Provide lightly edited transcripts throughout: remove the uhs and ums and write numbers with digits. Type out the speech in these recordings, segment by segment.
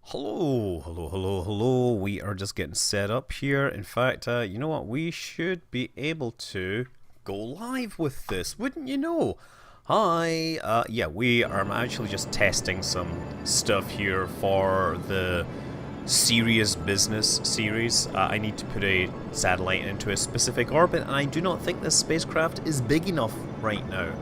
Hello, hello, hello, hello. We are just getting set up here. In fact, you know what? We should be able to go live with this, wouldn't you know? Hi. Yeah, we are actually just testing some stuff here for the Serious Business series. I need to put a satellite into a specific orbit, and I do not think this spacecraft is big enough right now.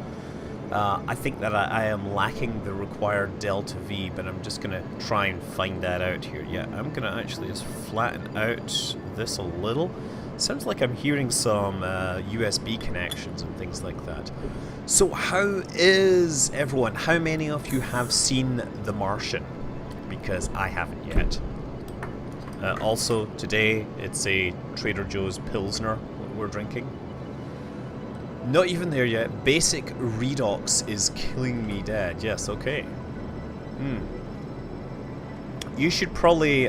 I think that I am lacking the required delta V, but I'm just going to try and find that out here. Yeah, I'm going to actually just flatten out this a little. Sounds like I'm hearing some USB connections and things like that. So how is everyone? How many of you have seen The Martian? Because I haven't yet. Also, today it's a Trader Joe's Pilsner we're drinking. Not even there yet. Basic redox is killing me dead. Yes, okay. You should probably...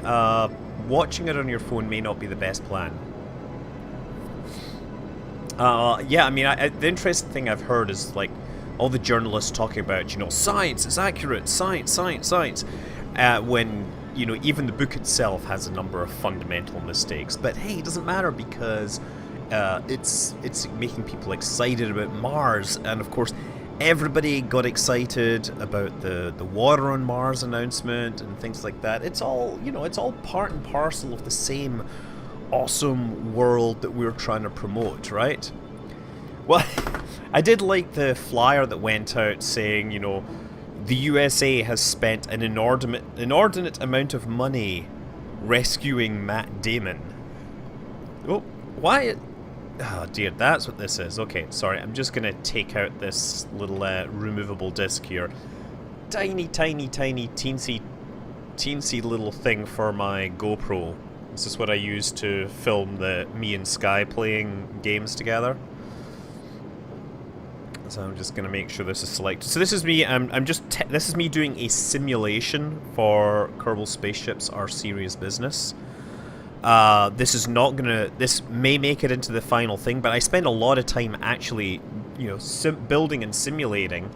watching it on your phone may not be the best plan. Yeah, I mean, the interesting thing I've heard is, like, all the journalists talking about, you know, science is accurate, science, science, science. When, you know, even the book itself has a number of fundamental mistakes. But hey, it doesn't matter because... it's making people excited about Mars, and of course everybody got excited about the water on Mars announcement and things like that. It's all, you know, it's all part and parcel of the same awesome world that we're trying to promote, right? Well, I did like the flyer that went out saying, you know, the USA has spent an inordinate amount of money rescuing Matt Damon. Oh, why? Oh dear, that's what this is. Okay, sorry, I'm just gonna take out this little removable disc here. Tiny, tiny, tiny, teensy little thing for my GoPro. This is what I use to film me and Sky playing games together. So I'm just gonna make sure this is selected. So this is me. This is me doing a simulation for Kerbal Spaceships: Our Serious Business. This is not gonna... This may make it into the final thing, but I spend a lot of time actually, you know, building and simulating,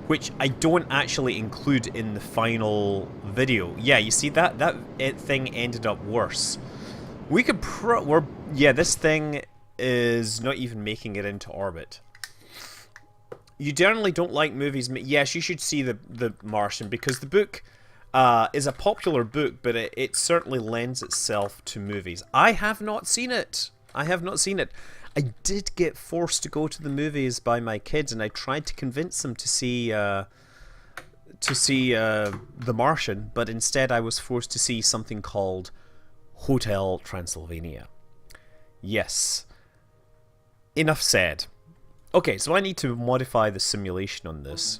which I don't actually include in the final video. Yeah, you see that thing ended up worse. We could yeah, this thing is not even making it into orbit. You generally don't like movies. Yes, you should see the Martian, because the book is a popular book, but it certainly lends itself to movies. I have not seen it. I have not seen it. I did get forced to go to the movies by my kids, and I tried to convince them to see The Martian, but instead I was forced to see something called Hotel Transylvania. Yes. Enough said. Okay, so I need to modify the simulation on this.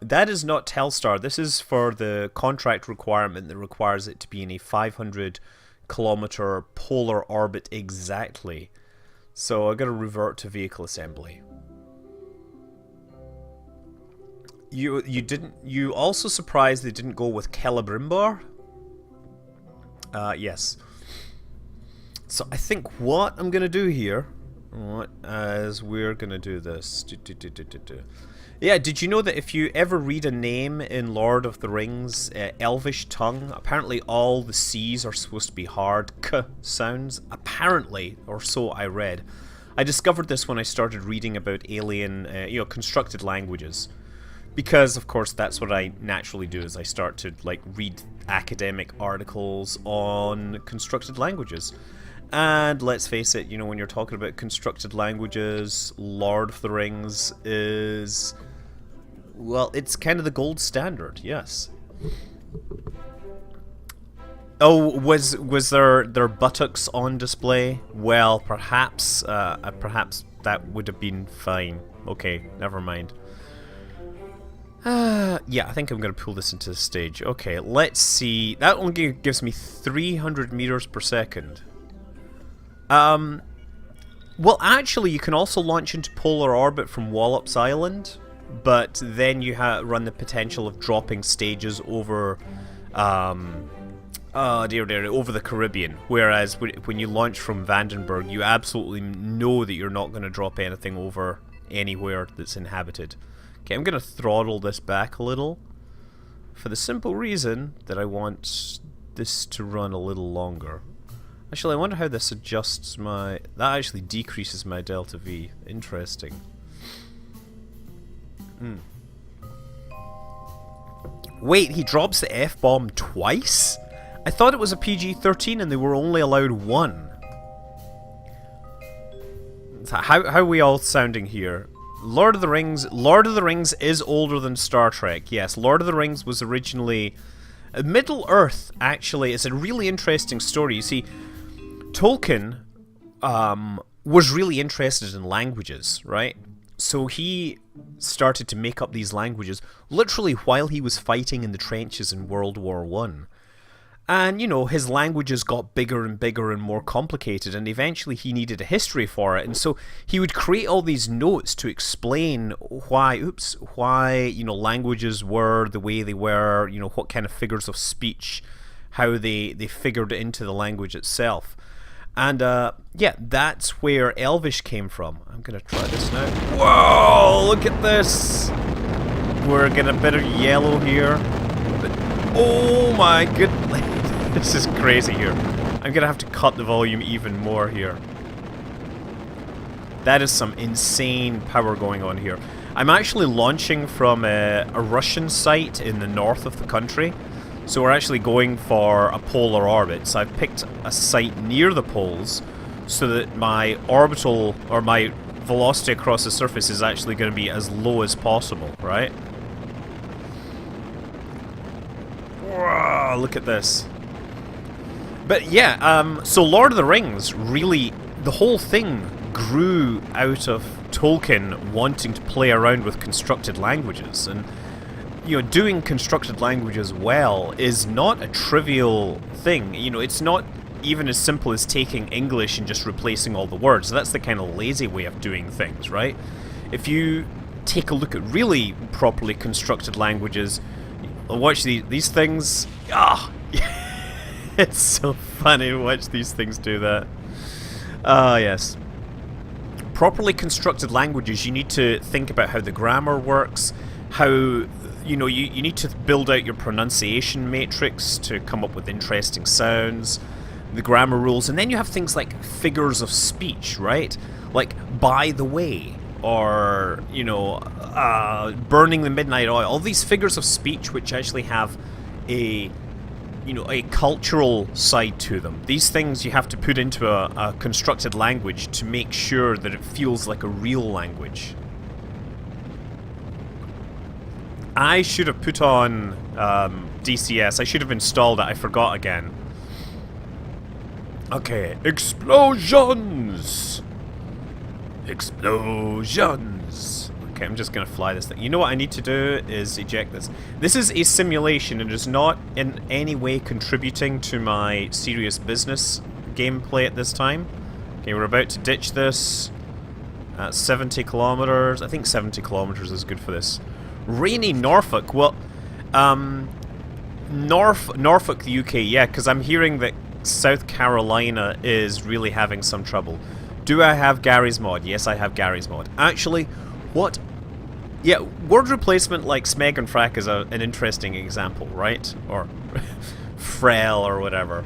That is not Telstar. This is for the contract requirement that requires it to be in a 500-kilometer polar orbit exactly. So I got to revert to vehicle assembly. You also surprised they didn't go with Celebrimbar? Yes. So I think what I'm gonna do here, as we're gonna do this. Yeah, did you know that if you ever read a name in Lord of the Rings, Elvish tongue, apparently all the C's are supposed to be hard K sounds? Apparently, or so I read. I discovered this when I started reading about alien, you know, constructed languages. Because, of course, that's what I naturally do, is I start to, like, read academic articles on constructed languages. And let's face it, you know, when you're talking about constructed languages, Lord of the Rings is... well, it's kind of the gold standard, yes. Oh, was their buttocks on display? Well, perhaps that would have been fine. Okay, never mind. Yeah, I think I'm going to pull this into the stage. Okay, let's see. That only gives me 300 meters per second. Well, actually, you can also launch into polar orbit from Wallops Island, but then you run the potential of dropping stages over, oh dear, over the Caribbean. Whereas when you launch from Vandenberg, you absolutely know that you're not going to drop anything over anywhere that's inhabited. Okay, I'm going to throttle this back a little, for the simple reason that I want this to run a little longer. Actually, I wonder how this adjusts my... That actually decreases my delta V. Interesting. Wait, he drops the F-bomb twice? I thought it was a PG-13 and they were only allowed one. How are we all sounding here? Lord of the Rings is older than Star Trek. Yes, Lord of the Rings was originally... Middle Earth, actually, is a really interesting story. You see, Tolkien was really interested in languages, right? So he started to make up these languages literally while he was fighting in the trenches in World War One. And, you know, his languages got bigger and bigger and more complicated, and eventually he needed a history for it. And so he would create all these notes to explain why, you know, languages were the way they were, you know, what kind of figures of speech, how they figured it into the language itself. And, yeah, that's where Elvish came from. I'm going to try this now. Whoa, look at this! We're getting a bit of yellow here. But, oh my goodness. This is crazy here. I'm gonna have to cut the volume even more here. That is some insane power going on here. I'm actually launching from a Russian site in the north of the country. So we're actually going for a polar orbit. So I've picked a site near the poles so that my orbital, or my velocity across the surface is actually going to be as low as possible, right? Whoa, look at this. But yeah, so Lord of the Rings, really, the whole thing grew out of Tolkien wanting to play around with constructed languages. And, you know, doing constructed languages well is not a trivial thing. You know, it's not even as simple as taking English and just replacing all the words. That's the kind of lazy way of doing things, right? If you take a look at really properly constructed languages, watch these things. It's so funny to watch these things do that. Yes. Properly constructed languages, you need to think about how the grammar works, how, you know, you need to build out your pronunciation matrix to come up with interesting sounds, the grammar rules, and then you have things like figures of speech, right? Like, by the way, or, you know, burning the midnight oil. All these figures of speech which actually have a cultural side to them. These things you have to put into a constructed language to make sure that it feels like a real language. I should have put on DCS. I should have installed it. I forgot again. Okay, explosions! Explosions! Okay, I'm just gonna fly this thing. You know what I need to do is eject this. This is a simulation. It is not in any way contributing to my serious business gameplay at this time. Okay, we're about to ditch this at 70 kilometers. I think 70 kilometers is good for this. Rainy Norfolk. Well, Norfolk, the UK. Yeah, because I'm hearing that South Carolina is really having some trouble. Do I have Gary's mod? Yes, I have Gary's mod. Actually, what? Yeah, word replacement like smeg and frack is an interesting example, right? Or frel or whatever.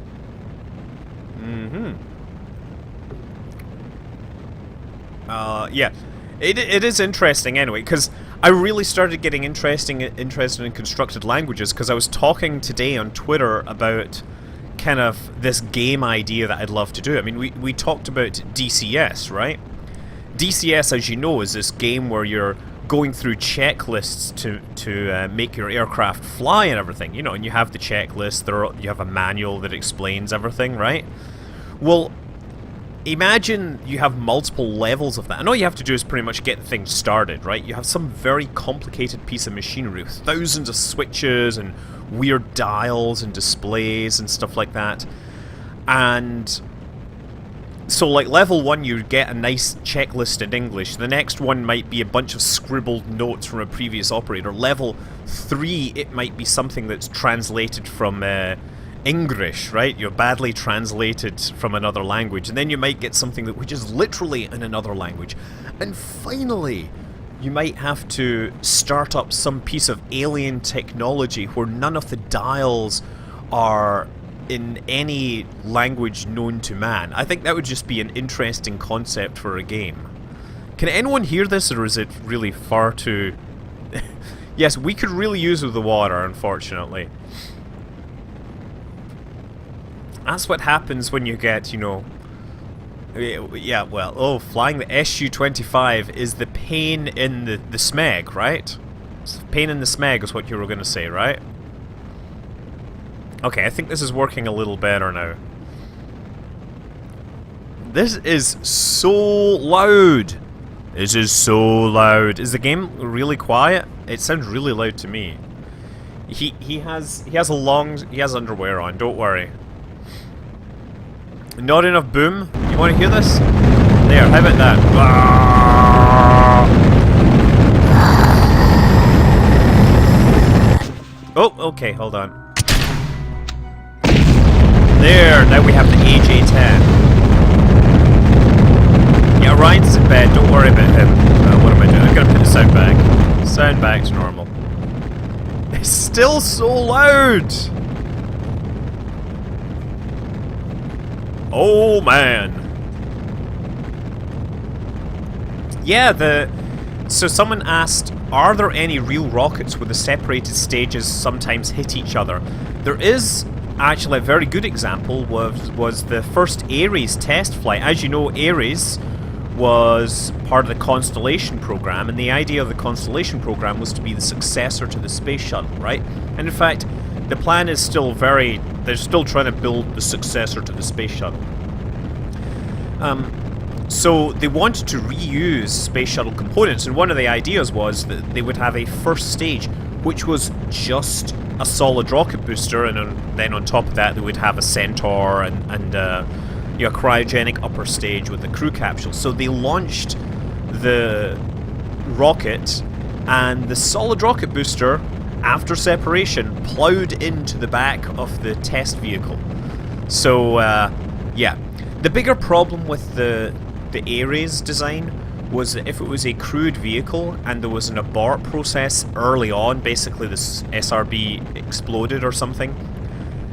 Yeah, it is interesting anyway, because I really started getting interested in constructed languages because I was talking today on Twitter about kind of this game idea that I'd love to do. I mean, we talked about DCS, right? DCS, as you know, is this game where you're going through checklists to make your aircraft fly and everything, you know, and you have the checklist, you have a manual that explains everything, right? Well, imagine you have multiple levels of that, and all you have to do is pretty much get the thing started, right? You have some very complicated piece of machinery with thousands of switches and weird dials and displays and stuff like that. And so, like, level 1, you get a nice checklist in English. The next one might be a bunch of scribbled notes from a previous operator. Level 3, it might be something that's translated from English, right? You're badly translated from another language. And then you might get something which is literally in another language. And finally, you might have to start up some piece of alien technology where none of the dials are in any language known to man. I think that would just be an interesting concept for a game. Can anyone hear this, or is it really far too... Yes, we could really use the water, unfortunately. That's what happens when you get, you know... Yeah, well, oh, flying the Su-25 is the pain in the smeg, right? Pain in the smeg is what you were going to say, right? Okay, I think this is working a little better now. This is so loud! This is so loud. Is the game really quiet? It sounds really loud to me. He has underwear on, don't worry. Not enough boom? You want to hear this? There, how about that? Oh, okay, hold on. There, now we have the AJ-10. Yeah, Ryan's in bed, don't worry about him. What am I doing? I'm gonna put the sound back. Sound back to normal. It's still so loud! Oh man! Yeah, so someone asked, are there any real rockets where the separated stages sometimes hit each other? There is actually a very good example was the first Ares test flight. As you know, Ares was part of the Constellation program, and the idea of the Constellation program was to be the successor to the space shuttle, right? And in fact, the plan is still they're still trying to build the successor to the space shuttle. So they wanted to reuse space shuttle components, and one of the ideas was that they would have a first stage which was just a solid rocket booster, and then on top of that they would have a Centaur and you know, a cryogenic upper stage with a crew capsule. So they launched the rocket, and the solid rocket booster, after separation, plowed into the back of the test vehicle. So yeah, the bigger problem with the Ares design was that if it was a crewed vehicle and there was an abort process early on, basically this SRB exploded or something,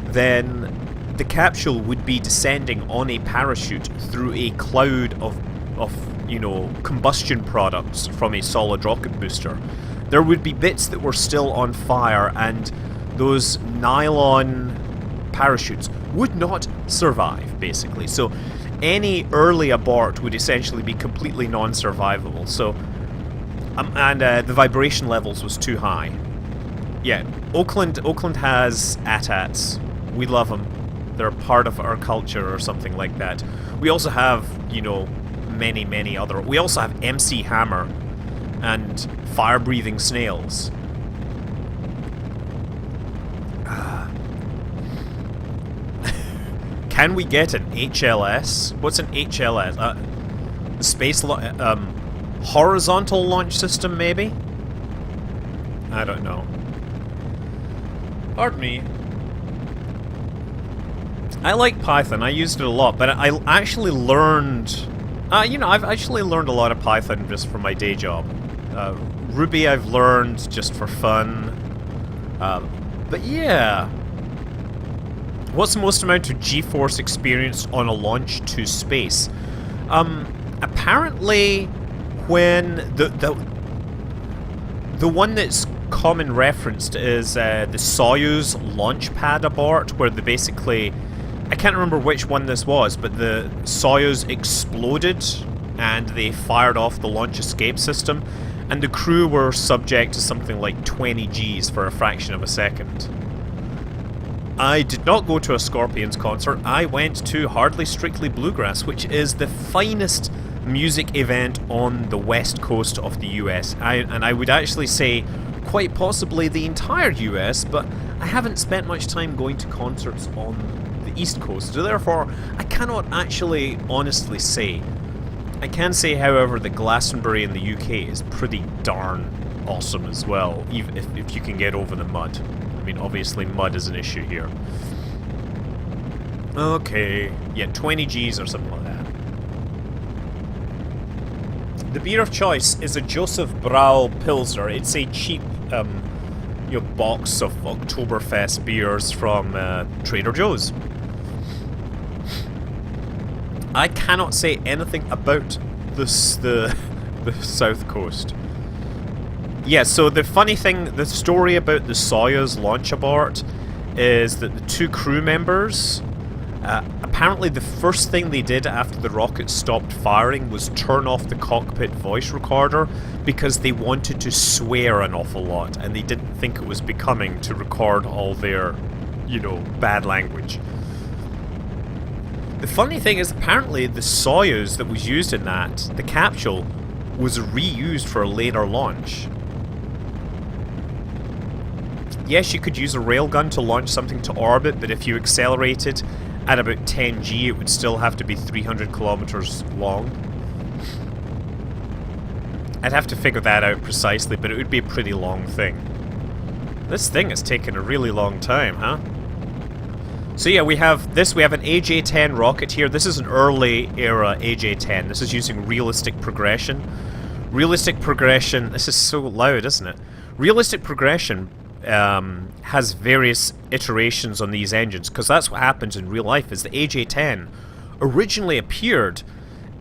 then the capsule would be descending on a parachute through a cloud of you know, combustion products from a solid rocket booster. There would be bits that were still on fire, and those nylon parachutes would not survive, basically. So any early abort would essentially be completely non-survivable. So, and the vibration levels was too high. Yeah, Oakland has AT-ATs. We love them. They're part of our culture or something like that. We also have, you know, many other... We also have MC Hammer and fire-breathing snails. Can we get an HLS? What's an HLS? Horizontal launch system, maybe? I don't know. Pardon me. I like Python. I used it a lot, but I actually learned... you know, I've actually learned a lot of Python just for my day job. Ruby I've learned just for fun. But yeah... What's the most amount of G-force experienced on a launch to space? Apparently, when the one that's common referenced is the Soyuz launch pad abort, where they basically... I can't remember which one this was, but the Soyuz exploded and they fired off the launch escape system, and the crew were subject to something like 20 Gs for a fraction of a second. I did not go to a Scorpions concert. I went to Hardly Strictly Bluegrass, which is the finest music event on the west coast of the US. And I would actually say quite possibly the entire US, but I haven't spent much time going to concerts on the east coast, so therefore I cannot actually honestly say. I can say, however, that Glastonbury in the UK is pretty darn awesome as well, even if you can get over the mud. I mean, obviously mud is an issue here. Okay, yeah, 20 Gs or something like that. The beer of choice is a Joseph Brau Pilsner. It's a cheap, box of Oktoberfest beers from Trader Joe's. I cannot say anything about this the South Coast. Yeah, so the funny thing, the story about the Soyuz launch abort is that the 2 crew members, apparently the first thing they did after the rocket stopped firing was turn off the cockpit voice recorder because they wanted to swear an awful lot and they didn't think it was becoming to record all their, bad language. The funny thing is, apparently the Soyuz that was used in that, the capsule, was reused for a later launch. Yes, you could use a railgun to launch something to orbit, but if you accelerated at about 10 G, it would still have to be 300 kilometers long. I'd have to figure that out precisely, but it would be a pretty long thing. This thing has taken a really long time, huh? So yeah, we have this, we have an AJ-10 rocket here. This is an early era AJ-10. This is using realistic progression. Realistic progression, this is so loud, isn't it? Realistic progression has various iterations on these engines, because that's what happens in real life, is the AJ-10 originally appeared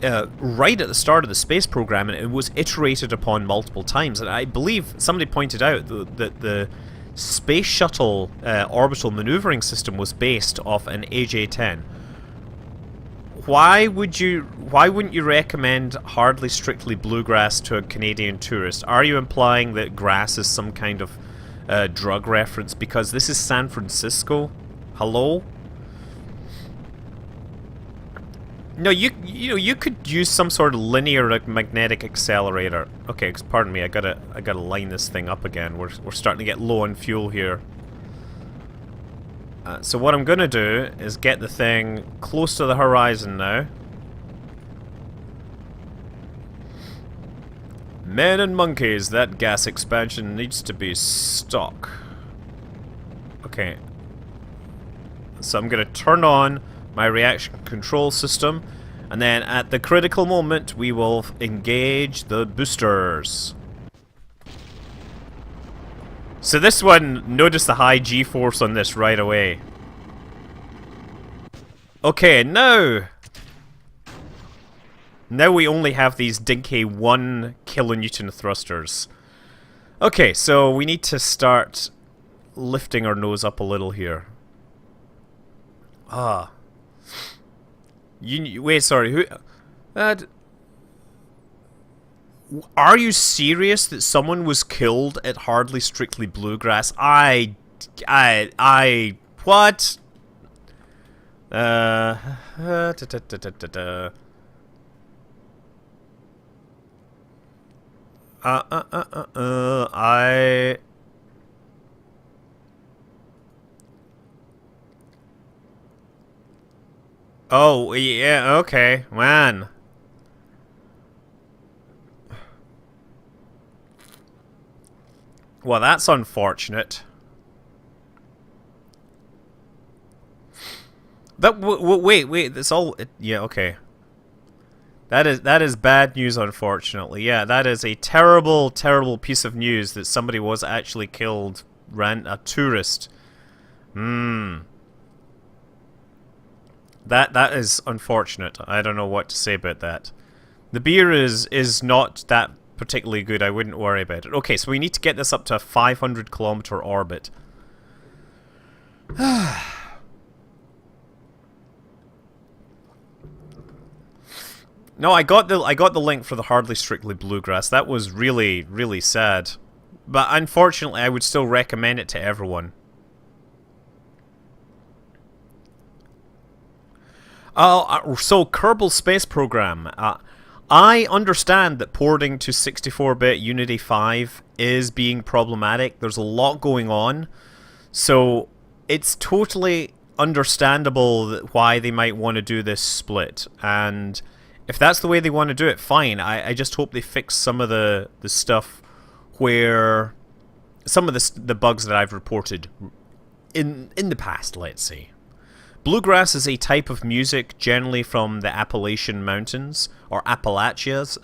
right at the start of the space program, and it was iterated upon multiple times. And I believe somebody pointed out that the space shuttle orbital maneuvering system was based off an AJ-10. Why wouldn't you recommend Hardly Strictly Bluegrass to a Canadian tourist? Are you implying that grass is some kind of drug reference? Because this is San Francisco. Hello? No, you could use some sort of linear magnetic accelerator. Okay, pardon me. I gotta line this thing up again. We're starting to get low on fuel here. So what I'm gonna do is get the thing close to the horizon now. Men and monkeys, that gas expansion needs to be stuck. Okay. So I'm gonna turn on my reaction control system, and then at the critical moment we will engage the boosters. So this one, notice the high G-force on this right away. Okay, now we only have these dinky 1 kilonewton thrusters. Okay, so we need to start lifting our nose up a little here. Wait, sorry, who... are you serious that someone was killed at Hardly Strictly Bluegrass? What? Oh, yeah, okay, man. Well, that's unfortunate. Wait, that's all... yeah, okay. That is bad news, unfortunately. Yeah, that is a terrible, terrible piece of news that somebody was actually killed. A tourist. That is unfortunate. I don't know what to say about that. The beer is not that particularly good. I wouldn't worry about it. Okay, so we need to get this up to a 500-kilometer orbit. No, I got the link for the Hardly Strictly Bluegrass. That was really, really sad. But unfortunately, I would still recommend it to everyone. So Kerbal Space Program. I understand that porting to 64-bit Unity 5 is being problematic. There's a lot going on. So it's totally understandable why they might want to do this split. And if that's the way they want to do it, fine. I just hope they fix some of the stuff where... some of the bugs that I've reported in the past, let's say. Bluegrass is a type of music generally from the Appalachian Mountains, or Appalachias.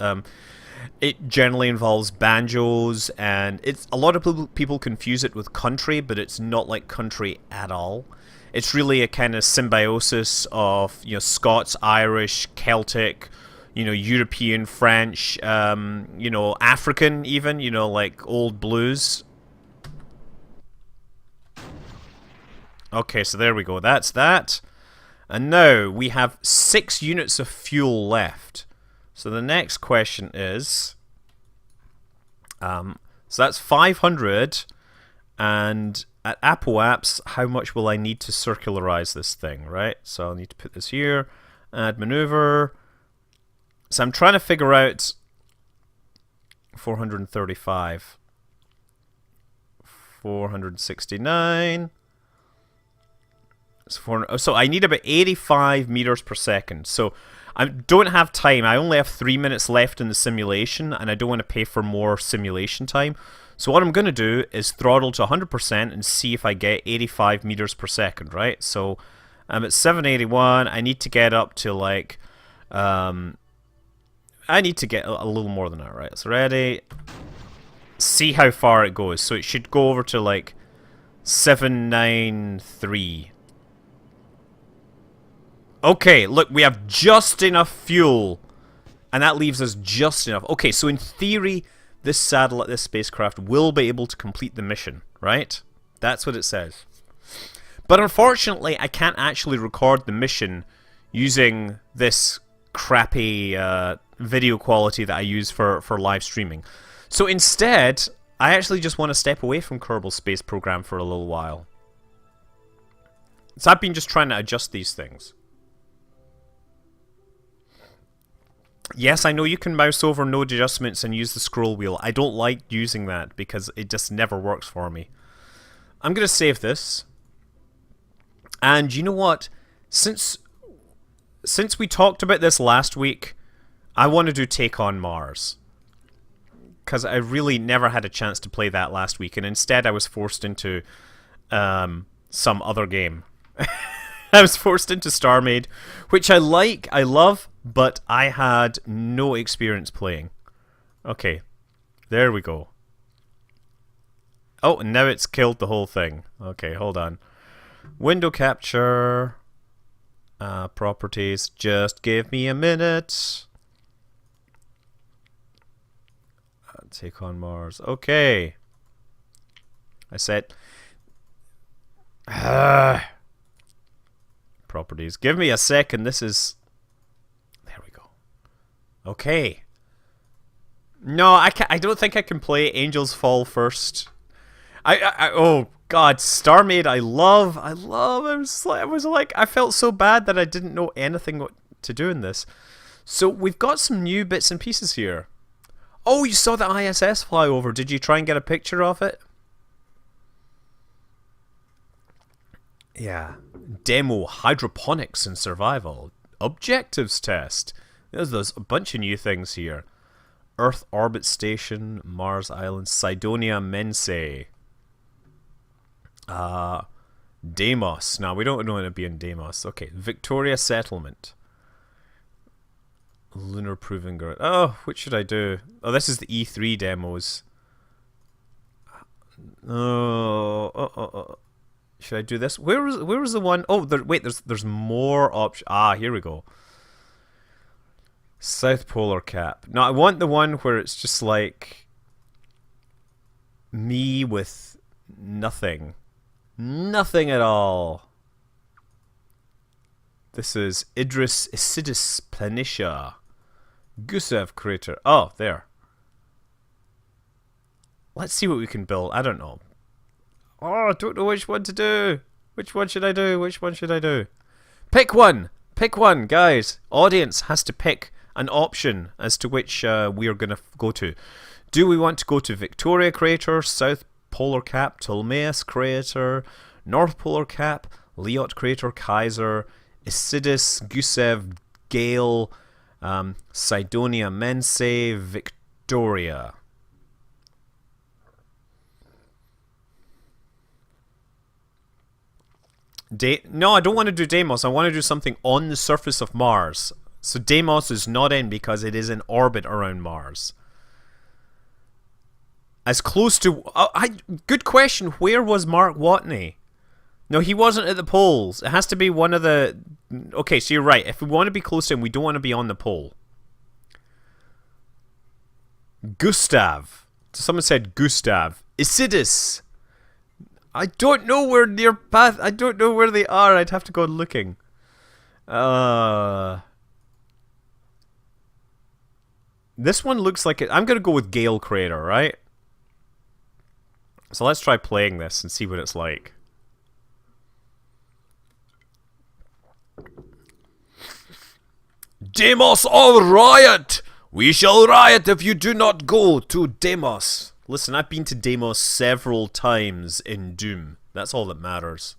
It generally involves banjos, and it's a lot of people confuse it with country, but it's not like country at all. It's really a kind of symbiosis of Scots, Irish, Celtic, European, French, African even, like old blues. Okay, so there we go. That's that. And now we have 6 units of fuel left. So the next question is, so that's 500, and at Apple Apps, how much will I need to circularize this thing, right? So I'll need to put this here, add maneuver. So I'm trying to figure out 435, 469. So I need about 85 meters per second. So I don't have time. I only have 3 minutes left in the simulation, and I don't want to pay for more simulation time. So what I'm going to do is throttle to 100% and see if I get 85 meters per second, right? So I'm at 781. I need to get up to like... I need to get a little more than that, right? So ready. See how far it goes. So it should go over to like 793. Okay, look, we have just enough fuel, and that leaves us just enough. Okay, so in theory, this satellite, this spacecraft will be able to complete the mission, right? That's what it says. But unfortunately, I can't actually record the mission using this crappy video quality that I use for live streaming. So instead, I actually just want to step away from Kerbal Space Program for a little while. So I've been just trying to adjust these things. Yes, I know you can mouse over node adjustments and use the scroll wheel. I don't like using that because it just never works for me. I'm going to save this. And you know what? Since we talked about this last week, I want to do Take on Mars. Because I really never had a chance to play that last week, and instead I was forced into some other game. I was forced into StarMade, which I love, but I had no experience playing. Okay, there we go. Oh, and now it's killed the whole thing. Okay, hold on. Window capture. Properties. Just give me a minute. Take on Mars. Okay. I said... Properties. Give me a second. This is... There we go. Okay. No, I don't think I can play Angels Fall first. Oh God, StarMade. I love. I felt so bad that I didn't know anything what to do in this. So we've got some new bits and pieces here. Oh, you saw the ISS fly over. Did you try and get a picture of it? Yeah. Demo hydroponics and survival. Objectives test. There's a bunch of new things here. Earth orbit station, Mars Island, Cydonia Mensae. Deimos. Now we don't want to be in Deimos. Okay. Victoria settlement. Lunar Proving Ground. Oh, what should I do? Oh, this is the E3 demos. Should I do this? Where was the one? Oh, wait, there's more options. Ah, here we go. South Polar Cap. Now, I want the one where it's just like me with nothing. Nothing at all. This is Isidis Planitia. Gusev crater. Oh, there. Let's see what we can build. I don't know. Oh, I don't know which one to do. Which one should I do? Which one should I do? Pick one. Pick one, guys. Audience has to pick an option as to which we are going to go to. Do we want to go to Victoria Crater, South Polar Cap, Ptolemaeus Crater, North Polar Cap, Liot Crater, Kaiser, Isidis, Gusev, Gale, Cydonia Mensae, Victoria. No, I don't want to do Deimos. I want to do something on the surface of Mars. So Deimos is not in because it is in orbit around Mars. As close to... good question. Where was Mark Watney? No, he wasn't at the poles. It has to be one of the... Okay, so you're right. If we want to be close to him, we don't want to be on the pole. Gustav. Someone said Gustav. Isidis. I don't know where near path... I don't know where they are. I'd have to go looking. This one looks like it... I'm going to go with Gale Crater, right? So let's try playing this and see what it's like. Demos all riot! We shall riot if you do not go to Demos. Listen, I've been to Demos several times in Doom. That's all that matters.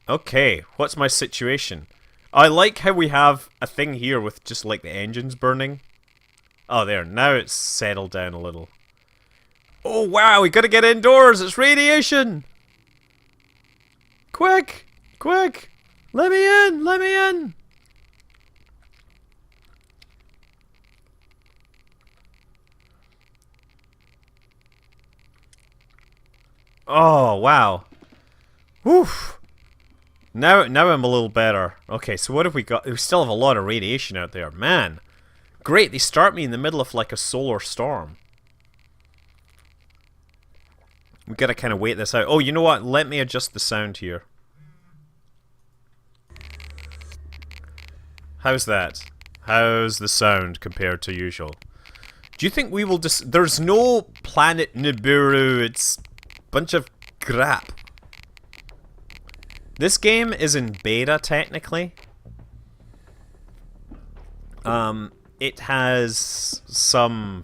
Okay, what's my situation? I like how we have a thing here with just like the engines burning. Oh, there. Now it's settled down a little. Oh, wow, we gotta get indoors. It's radiation. Quick, quick. Let me in, let me in. Oh, wow. Woof. Now I'm a little better. Okay, so what have we got? We still have a lot of radiation out there. Man. Great, they start me in the middle of like a solar storm. We gotta kind of wait this out. Oh, you know what? Let me adjust the sound here. How's that? How's the sound compared to usual? Do you think we will just... There's no planet Nibiru. It's a bunch of crap. This game is in beta, technically. It has some...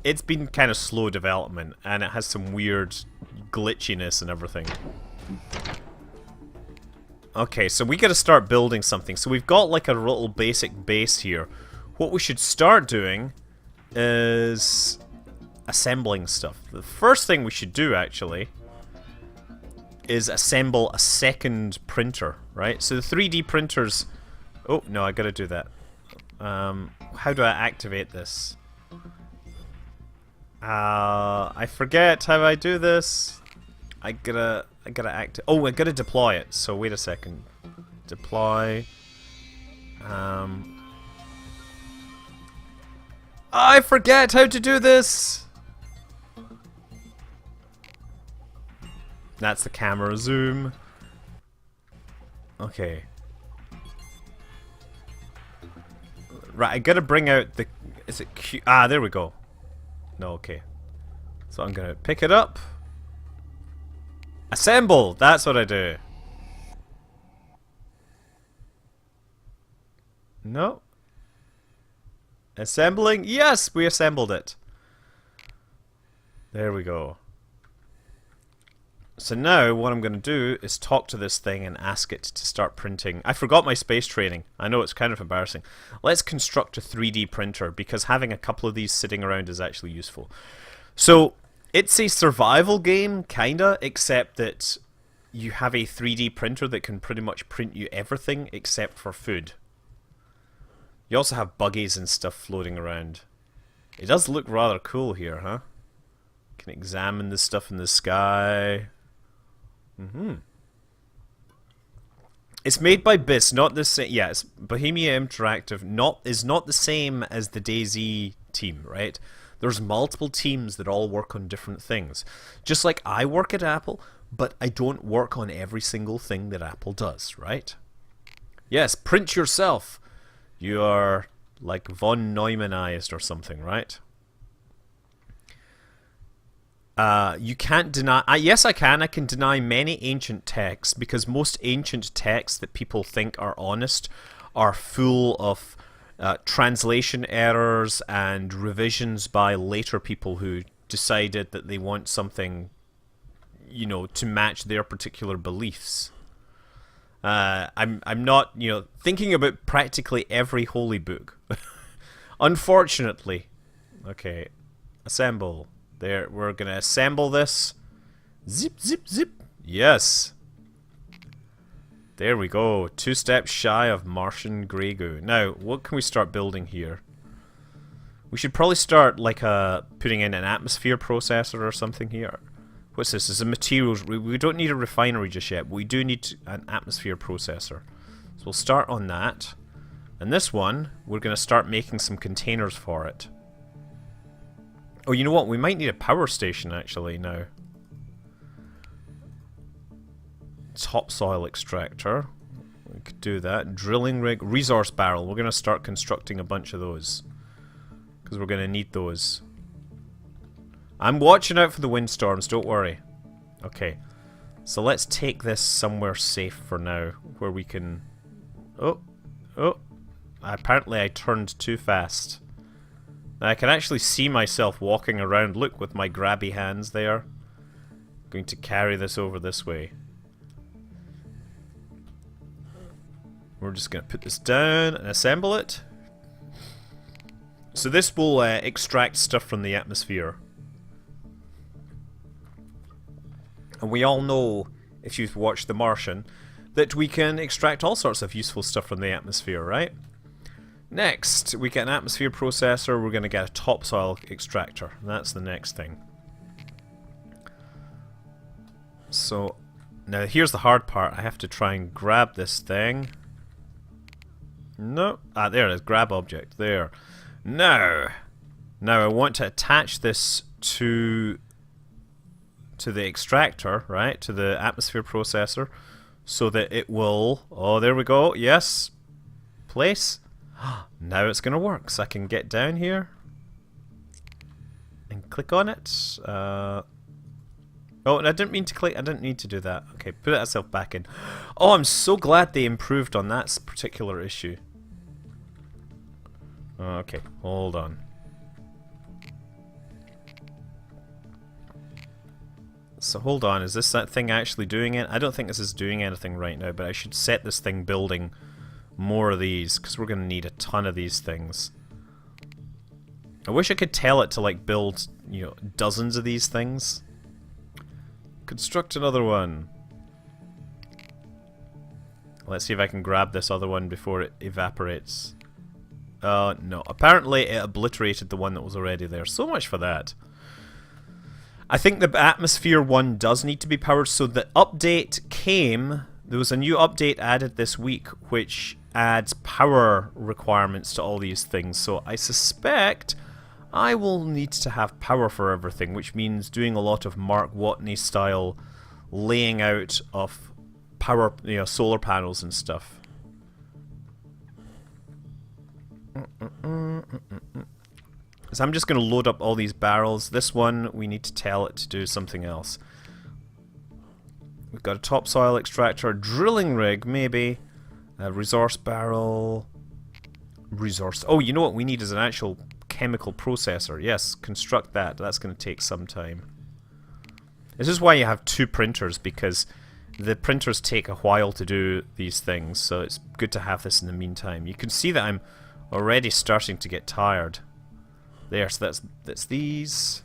It's been kind of slow development, and it has some weird glitchiness and everything. Okay, so we gotta start building something. So we've got like a little basic base here. What we should start doing is assembling stuff. The first thing we should do, actually, is assemble a second printer, right? So the 3D printers... Oh, no, I gotta do that. How do I activate this? I forget how I do this. I gotta oh, I gotta deploy it. So wait a second. Deploy. I forget how to do this. That's the camera zoom. Okay. Right, I gotta bring out the... Is it Q? Ah, there we go. No, okay. So I'm gonna pick it up. Assemble! That's what I do. No. Assembling? Yes, we assembled it. There we go. So now what I'm going to do is talk to this thing and ask it to start printing. I forgot my space training. I know it's kind of embarrassing. Let's construct a 3D printer because having a couple of these sitting around is actually useful. So it's a survival game, kinda, except that you have a 3D printer that can pretty much print you everything except for food. You also have buggies and stuff floating around. It does look rather cool here, huh? Can examine the stuff in the sky. It's made by BIS, not the same. Yeah, it's Bohemia Interactive. Is not the same as the DayZ team, right? There's multiple teams that all work on different things. Just like I work at Apple, but I don't work on every single thing that Apple does, right? Yes, print yourself. You are like von Neumannized or something, right? You can't deny... yes, I can. I can deny many ancient texts because most ancient texts that people think are honest are full of translation errors and revisions by later people who decided that they want something, you know, to match their particular beliefs. I'm not, you know, thinking about practically every holy book. Unfortunately. Okay. Assemble. There, we're gonna assemble this. Zip, zip, zip. Yes. There we go. 2 steps shy of Martian Grey Goo. Now, what can we start building here? We should probably start like putting in an atmosphere processor or something here. What's this? This is a materials. We don't need a refinery just yet, but we do need an atmosphere processor. So we'll start on that. And this one, we're going to start making some containers for it. Oh, you know what? We might need a power station actually now. Topsoil extractor. We could do that. Drilling rig. Resource barrel. We're going to start constructing a bunch of those. Because we're going to need those. I'm watching out for the windstorms, don't worry. Okay. So let's take this somewhere safe for now. Where we can... Oh. Oh. Apparently I turned too fast. Now I can actually see myself walking around. Look, with my grabby hands there. I'm going to carry this over this way. We're just going to put this down and assemble it. So this will extract stuff from the atmosphere. And we all know, if you've watched The Martian, that we can extract all sorts of useful stuff from the atmosphere, right? Next, we get an atmosphere processor, we're going to get a topsoil extractor. And that's the next thing. So, now here's the hard part. I have to try and grab this thing. No. Ah, there it is. Grab object. There. Now I want to attach this to the extractor, right? To the atmosphere processor, so that it will... Oh, there we go. Yes. Place. Now it's going to work. So I can get down here and click on it. Oh, and I didn't mean to click. I didn't need to do that. Okay, put itself back in. Oh, I'm so glad they improved on that particular issue. Okay, hold on. So hold on, is this that thing actually doing it? I don't think this is doing anything right now, but I should set this thing building more of these, because we're going to need a ton of these things. I wish I could tell it to like build, you know, dozens of these things. Construct another one. Let's see if I can grab this other one before it evaporates. No. Apparently it obliterated the one that was already there. So much for that. I think the atmosphere one does need to be powered. So the update came... There was a new update added this week which adds power requirements to all these things. So I suspect I will need to have power for everything, which means doing a lot of Mark Watney style laying out of power, you know, solar panels and stuff. So I'm just going to load up all these barrels. This one, we need to tell it to do something else. We've got a topsoil extractor, a drilling rig, maybe. A resource barrel. Resource. Oh, you know what we need is an actual chemical processor. Yes, construct that. That's going to take some time. This is why you have two printers, because the printers take a while to do these things. So it's good to have this in the meantime. You can see that I'm already starting to get tired. There, so that's these.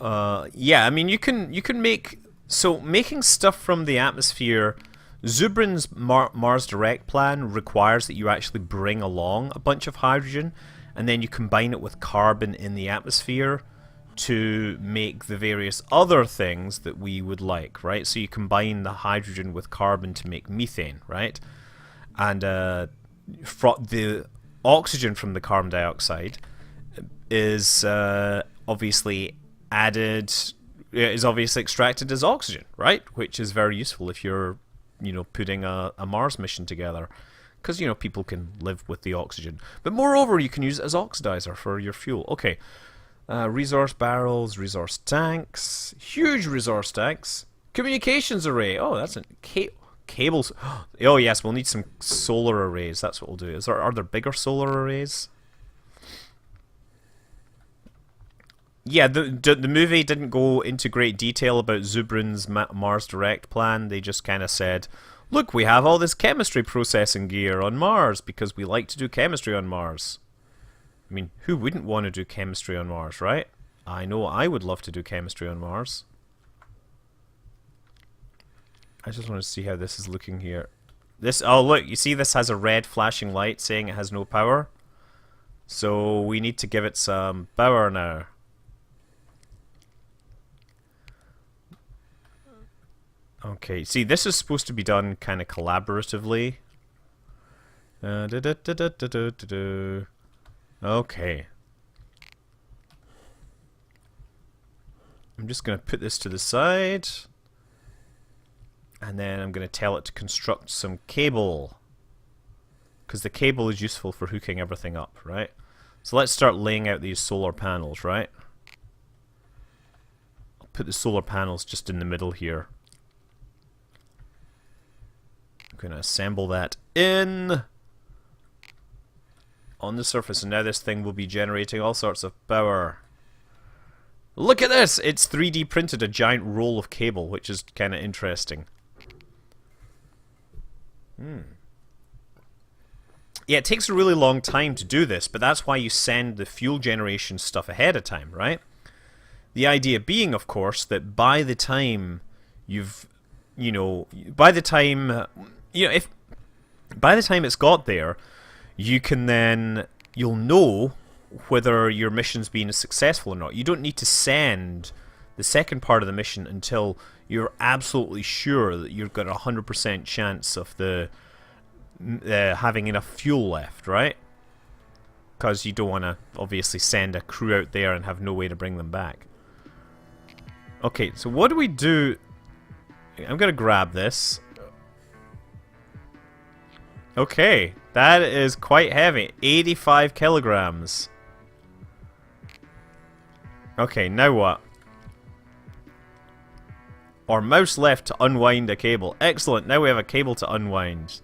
Yeah, I mean you can make, so making stuff from the atmosphere. Zubrin's Mars Direct plan requires that you actually bring along a bunch of hydrogen, and then you combine it with carbon in the atmosphere to make the various other things that we would like, right? So you combine the hydrogen with carbon to make methane, right? And the oxygen from the carbon dioxide is obviously extracted as oxygen, right? Which is very useful if you're, you know, putting a Mars mission together, because, you know, people can live with the oxygen. But moreover, you can use it as oxidizer for your fuel. Okay, resource barrels, resource tanks, huge resource tanks, communications array. Oh, that's a cables. Oh yes, we'll need some solar arrays. That's what we'll do. Are there bigger solar arrays? Yeah, the movie didn't go into great detail about Zubrin's Mars Direct plan. They just kind of said, look, we have all this chemistry processing gear on Mars because we like to do chemistry on Mars. I mean, who wouldn't want to do chemistry on Mars, right? I know I would love to do chemistry on Mars. I just want to see how this is looking here. This, oh look, you see this has a red flashing light saying it has no power. So we need to give it some power now. Okay, see, this is supposed to be done kind of collaboratively. Okay. I'm just going to put this to the side. And then I'm going to tell it to construct some cable. Because the cable is useful for hooking everything up, right? So let's start laying out these solar panels, right? I'll put the solar panels just in the middle here. I'm going to assemble that in on the surface, and now this thing will be generating all sorts of power. Look at this! It's 3D printed a giant roll of cable, which is kind of interesting. Yeah, it takes a really long time to do this, but that's why you send the fuel generation stuff ahead of time, right? The idea being, of course, that by the time you've, by the time it's got there, you can then, you'll know whether your mission's been successful or not. You don't need to send the second part of the mission until you're absolutely sure that you've got a 100% chance of the having enough fuel left, right? Because you don't want to obviously send a crew out there and have no way to bring them back. Okay, so what do we do? I'm gonna grab this. Okay, that is quite heavy. 85 kilograms. Okay, now what? Or mouse left to unwind a cable. Excellent, now we have a cable to unwind.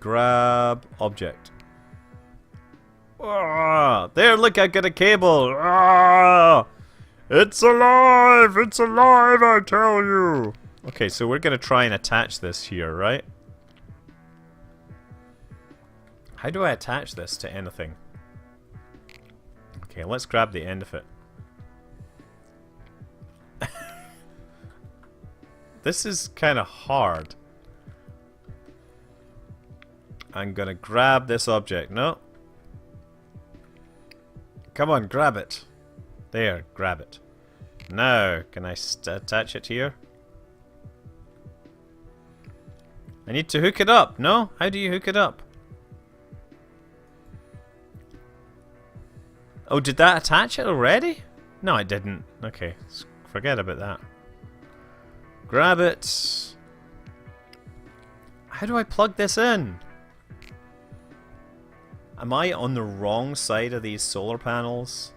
Grab object. Ah, there, look, I got a cable. Ah, it's alive! It's alive, I tell you! Okay, so we're gonna try and attach this here, right? How do I attach this to anything? Okay, let's grab the end of it. This is kind of hard. I'm gonna grab this object. No. Come on, grab it. There, grab it. Now, can I attach it here? I need to hook it up. No? How do you hook it up? Oh, did that attach it already? No, it didn't. Okay, forget about that. Grab it. How do I plug this in? Am I on the wrong side of these solar panels?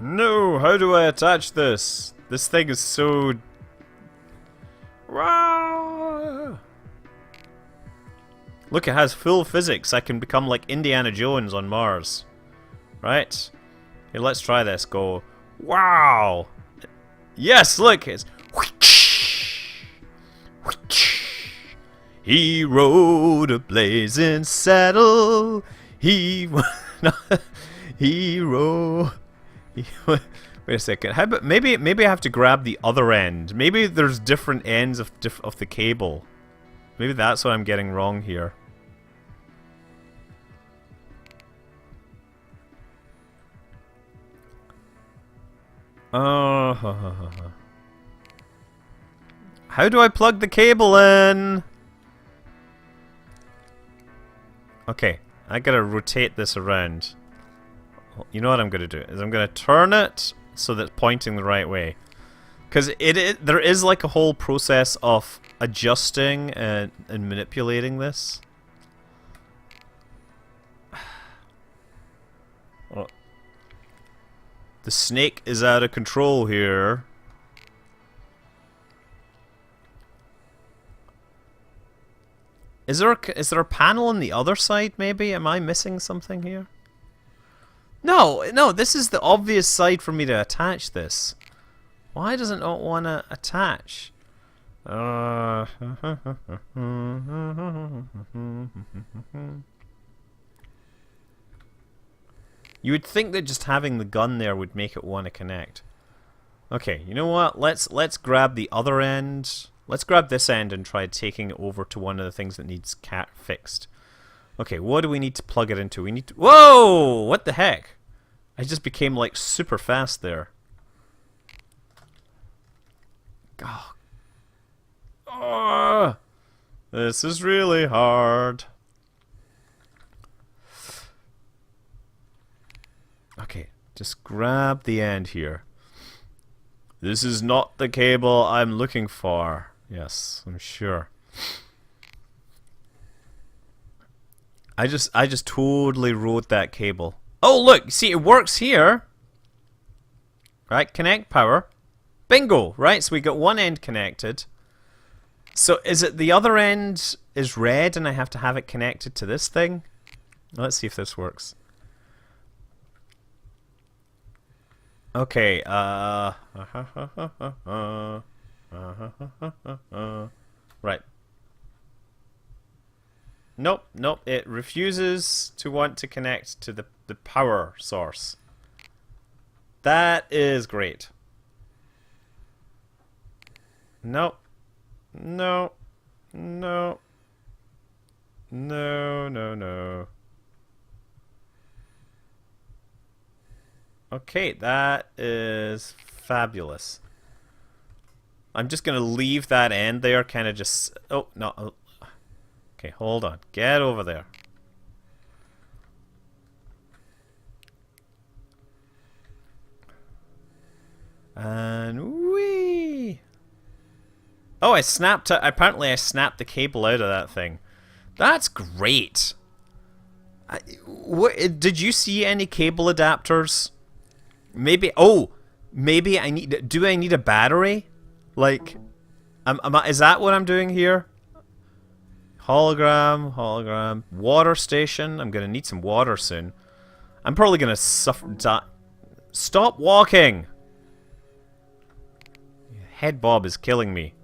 No, how do I attach this? This thing is so... Look, it has full physics. I can become like Indiana Jones on Mars. Right? Here, let's try this. Go. Wow! Yes, look! It's... He rode a blazing saddle. He rode... Wait a second. How about maybe I have to grab the other end. Maybe there's different ends of the cable. Maybe that's what I'm getting wrong here. Oh. How do I plug the cable in? Okay, I gotta rotate this around. You know what I'm gonna do is I'm gonna turn it so that it's pointing the right way, because there is like a whole process of adjusting and manipulating this. Oh. The snake is out of control here. Is there a panel on the other side? Maybe am I missing something here? No, this is the obvious side for me to attach this. Why doesn't it want to attach? You would think that just having the gun there would make it want to connect. Okay, you know what? Let's grab the other end. Let's grab this end and try taking it over to one of the things that needs fixed. Okay, what do we need to plug it into? We need to... Whoa! What the heck? I just became like super fast there. Oh. Oh, this is really hard. Okay, just grab the end here. This is not the cable I'm looking for. Yes, I'm sure. I just totally rode that cable. Oh, look, see, it works here. Right, connect power. Bingo, right? So we got one end connected. So is it the other end is red and I have to have it connected to this thing? Let's see if this works. Okay, right. Nope, nope, it refuses to want to connect to the power source. That is great. Nope. No. No. No, no, no. Okay, that is fabulous. I'm just going to leave that end there, kind of just... Oh, no. Okay, hold on. Get over there. And whee! Oh, I snapped... Apparently I snapped the cable out of that thing. That's great. Did you see any cable adapters? Maybe... Oh! Maybe I need... Do I need a battery? Like... is that what I'm doing here? Hologram, hologram, water station. I'm gonna need some water soon. I'm probably gonna suffer. Stop walking! Head bob is killing me.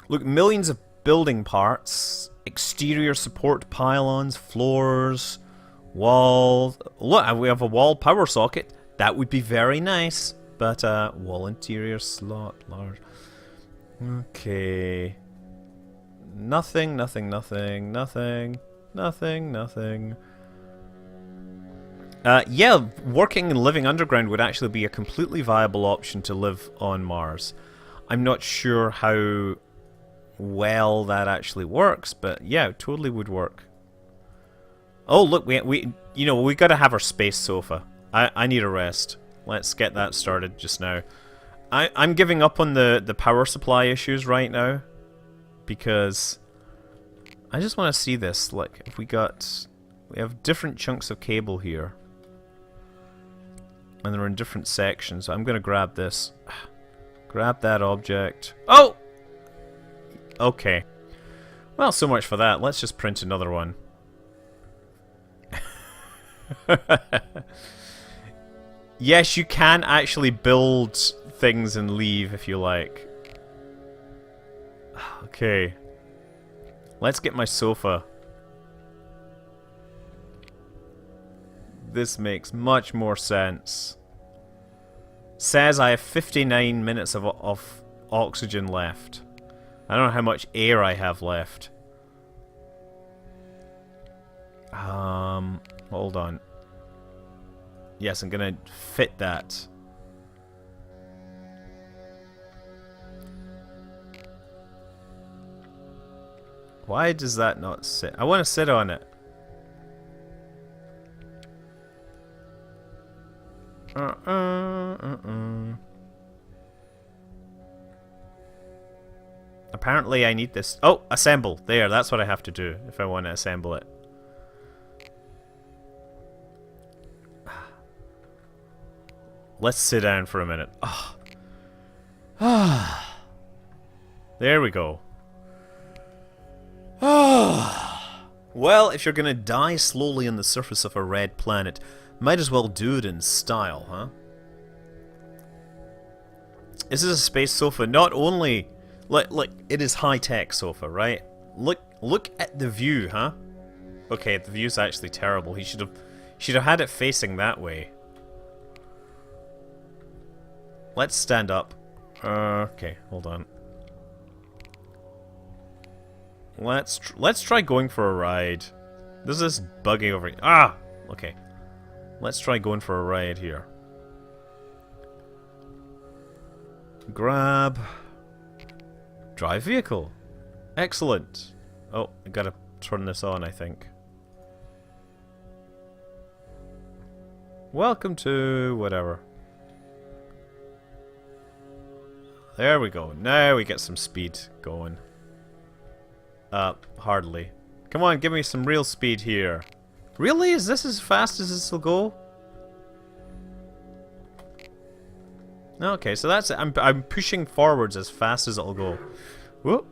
Look, millions of building parts, exterior support pylons, floors, walls. Look, we have a wall power socket. That would be very nice. But, wall interior slot, large. Okay. Nothing, nothing, nothing, nothing, nothing, nothing. Yeah, working and living underground would actually be a completely viable option to live on Mars. I'm not sure how well that actually works, but yeah, it totally would work. Oh, look, we gotta have our space sofa. I need a rest. Let's get that started just now. I'm giving up on the power supply issues right now because I just want to see this. Like, if we have different chunks of cable here, and they're in different sections. I'm gonna grab this, grab that object. Oh, okay. Well, so much for that. Let's just print another one. Yes, you can actually build things and leave if you like. Okay. Let's get my sofa. This makes much more sense. Says I have 59 minutes of oxygen left. I don't know how much air I have left. Hold on. Yes, I'm gonna fit that. Why does that not sit? I want to sit on it. Apparently I need this. Oh, assemble. There, that's what I have to do if I want to assemble it. Let's sit down for a minute. Oh. There we go. Well, if you're gonna die slowly on the surface of a red planet, might as well do it in style, huh? This is a space sofa. Not only... Look, it is high-tech sofa, right? Look Look at the view, huh? Okay, the view's actually terrible. He should have had it facing that way. Let's stand up. Okay, hold on. Let's try going for a ride. There's this buggy over here. Ah! Okay. Let's try going for a ride here. Grab. Drive vehicle. Excellent. Oh, I gotta turn this on, I think. Welcome to whatever. There we go. Now we get some speed going. Hardly. Come on, give me some real speed here. Really? Is this as fast as this will go? Okay, so that's it. I'm pushing forwards as fast as it'll go. Whoop.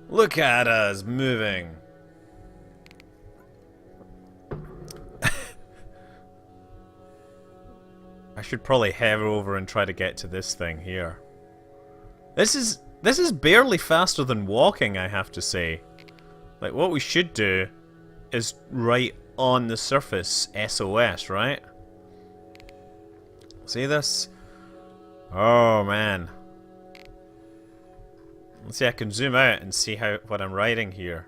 Look at us moving. I should probably head over and try to get to this thing here. This is barely faster than walking, I have to say. Like, what we should do is write on the surface SOS, right? See this? Oh man. Let's see, I can zoom out and see what I'm writing here.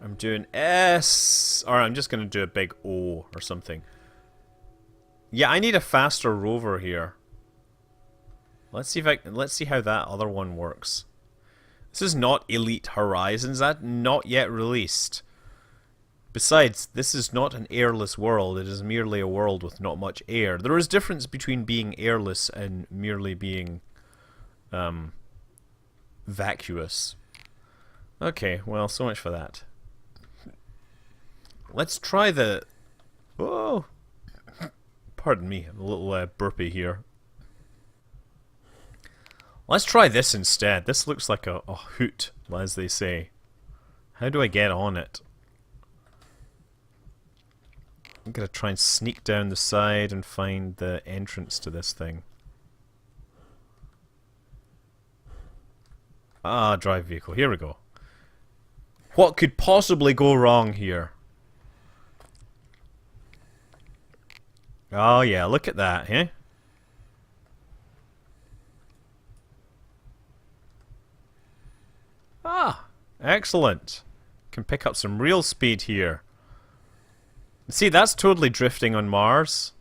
I'm doing S, or I'm just gonna do a big O or something. Yeah, I need a faster rover here. Let's see how that other one works. This is not Elite Horizons, that's not yet released. Besides, this is not an airless world, it is merely a world with not much air. There is difference between being airless and merely being vacuous. Okay, well, so much for that. Let's try the... Whoa! Pardon me, I'm a little burpy here. Let's try this instead. This looks like a hoot, as they say. How do I get on it? I'm gonna try and sneak down the side and find the entrance to this thing. Ah, drive vehicle. Here we go. What could possibly go wrong here? Oh yeah, look at that, eh? Ah, excellent. Can pick up some real speed here. See, that's totally drifting on Mars.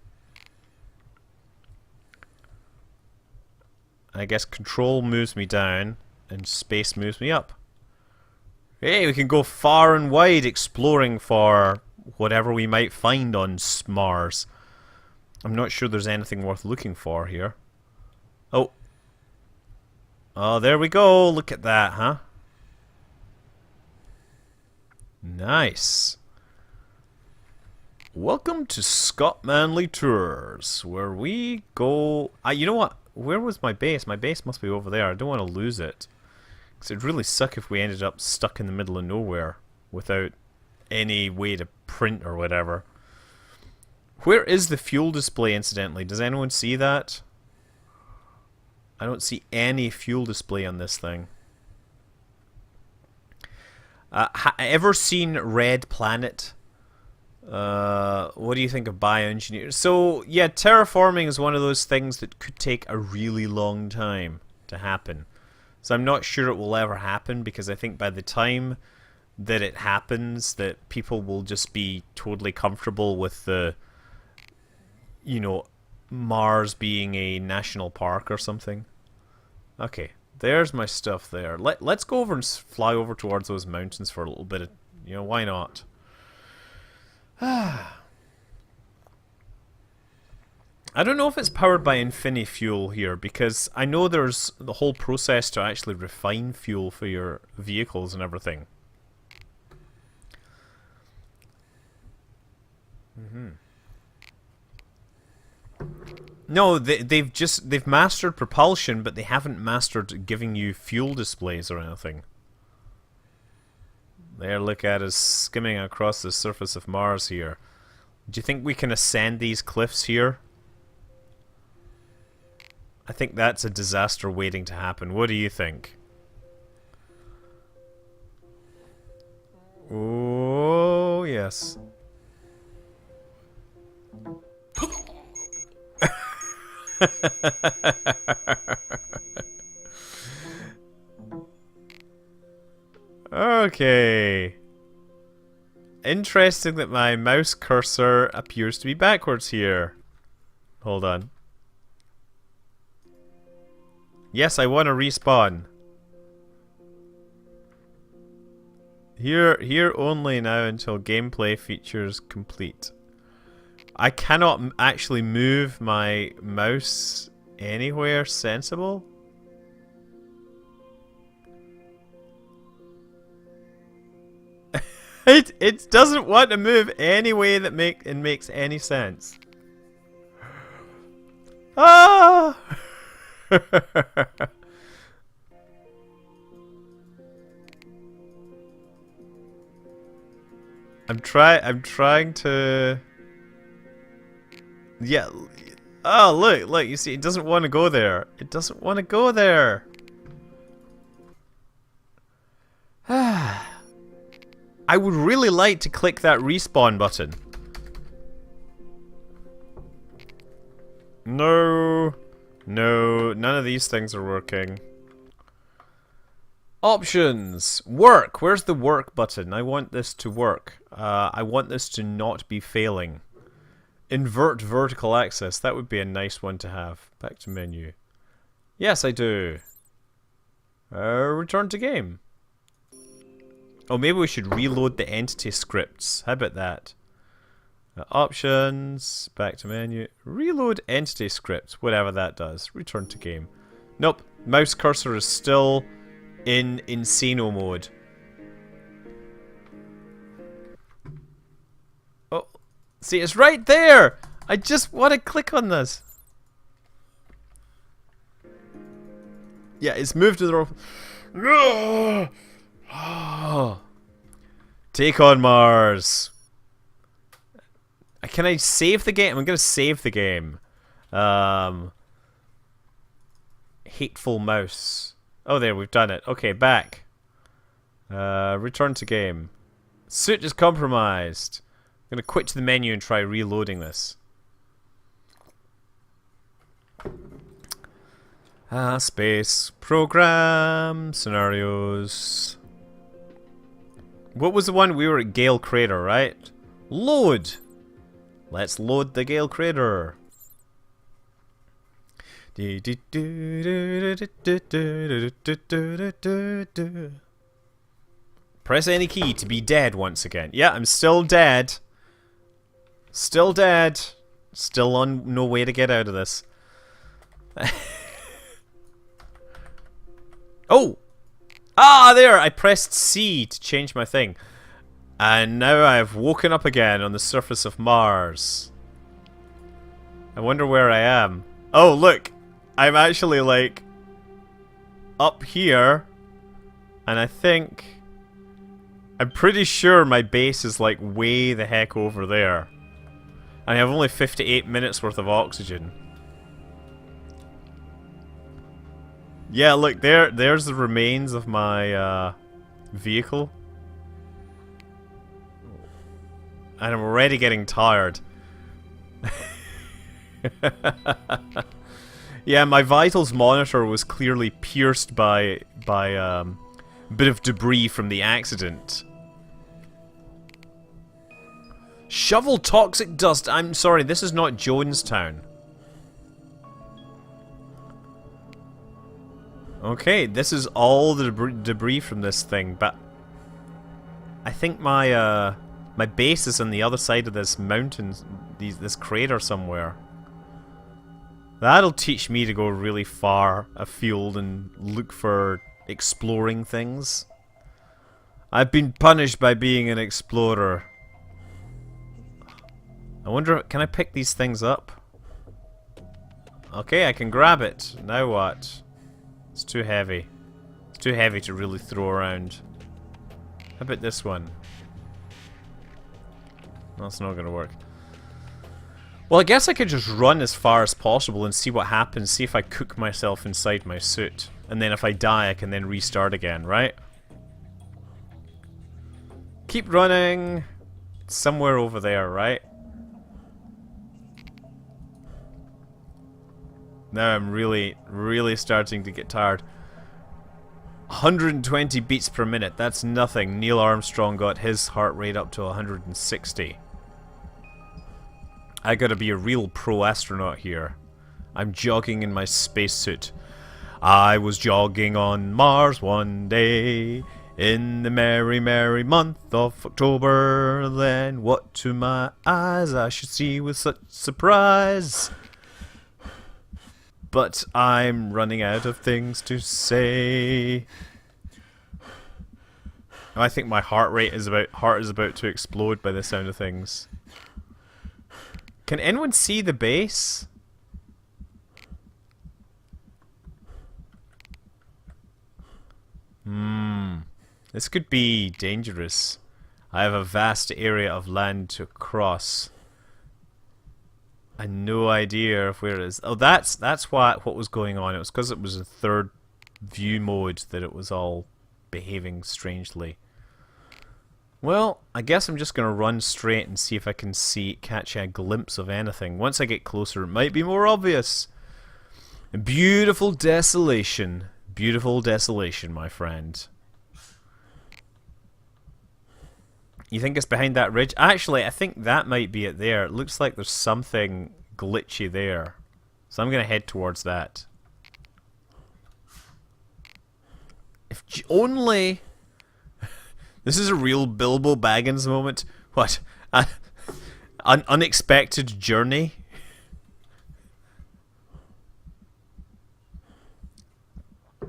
I guess control moves me down and space moves me up. Hey, we can go far and wide exploring for whatever we might find on Mars. I'm not sure there's anything worth looking for here. Oh. Oh, there we go. Look at that, huh? Nice. Welcome to Scott Manley Tours, where we go... you know what? Where was my base? My base must be over there. I don't want to lose it. Because it'd really suck if we ended up stuck in the middle of nowhere without any way to print or whatever. Where is the fuel display, incidentally? Does anyone see that? I don't see any fuel display on this thing. Ever seen Red Planet? What do you think of bioengineering? So, yeah, terraforming is one of those things that could take a really long time to happen. So I'm not sure it will ever happen, because I think by the time that it happens, that people will just be totally comfortable with the, you know, Mars being a national park or something. Okay, there's my stuff there. Let's go over and fly over towards those mountains for a little bit of, you know, why not? I don't know if it's powered by InfiniFuel here, because I know there's the whole process to actually refine fuel for your vehicles and everything. No, they've mastered propulsion, but they haven't mastered giving you fuel displays or anything. There, look at us skimming across the surface of Mars here. Do you think we can ascend these cliffs here? I think that's a disaster waiting to happen. What do you think? Oh, yes. Okay. Interesting that my mouse cursor appears to be backwards here. Hold on. Yes, I want to respawn. Here only now until gameplay features complete. I cannot actually move my mouse anywhere sensible. It doesn't want to move any way that makes any sense. Ah! I'm trying to. Yeah. Oh, look, you see, it doesn't want to go there. It doesn't want to go there. I would really like to click that respawn button. No. No, none of these things are working. Options. Work. Where's the work button? I want this to work. I want this to not be failing. Invert vertical axis. That would be a nice one to have. Back to menu. Yes, I do. Return to game. Oh, maybe we should reload the entity scripts. How about that? Options. Back to menu. Reload entity scripts. Whatever that does. Return to game. Nope. Mouse cursor is still in Insano mode. Oh, see, it's right there! I just want to click on this. Yeah, it's moved to the wrong... Take on Mars. Can I save the game? I'm gonna save the game. Hateful mouse. Oh, there, we've done it. Okay, back. Return to game. Suit is compromised. I'm gonna quit to the menu and try reloading this. Space. Program. Scenarios. What was the one? We were at Gale Crater, right? Load! Let's load the Gale Crater. Press any key to be dead once again. Yeah, I'm still dead. Still dead. Still on no way to get out of this. Oh! Ah, there! I pressed C to change my thing. And now I've woken up again on the surface of Mars. I wonder where I am. Oh, look! I'm actually, like, up here. And I think... I'm pretty sure my base is, like, way the heck over there. And I have only 58 minutes worth of oxygen. Yeah, look, there's the remains of my vehicle. And I'm already getting tired. Yeah, my vitals monitor was clearly pierced by a bit of debris from the accident. Shovel toxic dust. I'm sorry, this is not Jonestown. Okay, this is all the debris from this thing, but I think my my base is on the other side of this mountain, this crater somewhere. That'll teach me to go really far afield and look for exploring things. I've been punished by being an explorer. I wonder, can I pick these things up? Okay, I can grab it. Now what? It's too heavy. It's too heavy to really throw around. How about this one? That's not gonna work. Well, I guess I could just run as far as possible and see what happens, see if I cook myself inside my suit. And then if I die, I can then restart again, right? Keep running. It's somewhere over there, right? Now I'm really, really starting to get tired. 120 beats per minute, that's nothing. Neil Armstrong got his heart rate up to 160. I gotta be a real pro astronaut here. I'm jogging in my spacesuit. I was jogging on Mars one day, in the merry, merry month of October. Then what to my eyes I should see with such surprise. But I'm running out of things to say. I think my heart is about to explode by the sound of things. Can anyone see the base? This could be dangerous. I have a vast area of land to cross. I no idea of where it is. Oh, that's what was going on. It was because it was a third view mode that it was all behaving strangely. Well, I guess I'm just gonna run straight and see if I can catch a glimpse of anything. Once I get closer, it might be more obvious. Beautiful desolation. Beautiful desolation, my friend. You think it's behind that ridge? Actually, I think that might be it there. It looks like there's something glitchy there. So I'm going to head towards that. If only... This is a real Bilbo Baggins moment. What? An unexpected journey?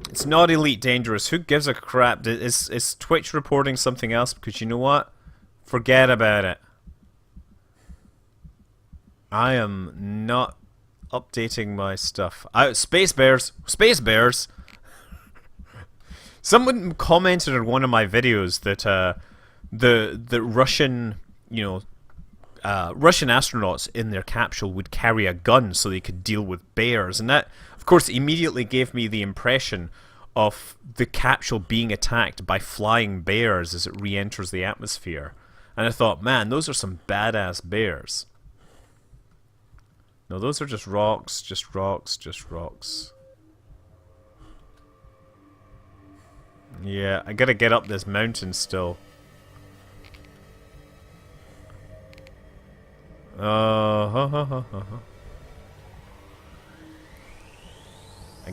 It's not Elite Dangerous. Who gives a crap? Is Twitch reporting something else? Because you know what? Forget about it. I am not updating my stuff. Space Bears! Space Bears! Someone commented on one of my videos that the Russian, Russian astronauts in their capsule would carry a gun so they could deal with bears, and that, of course, immediately gave me the impression of the capsule being attacked by flying bears as it re-enters the atmosphere. And I thought, man, those are some badass bears. No, those are just rocks, just rocks, just rocks. Yeah, I gotta get up this mountain still. I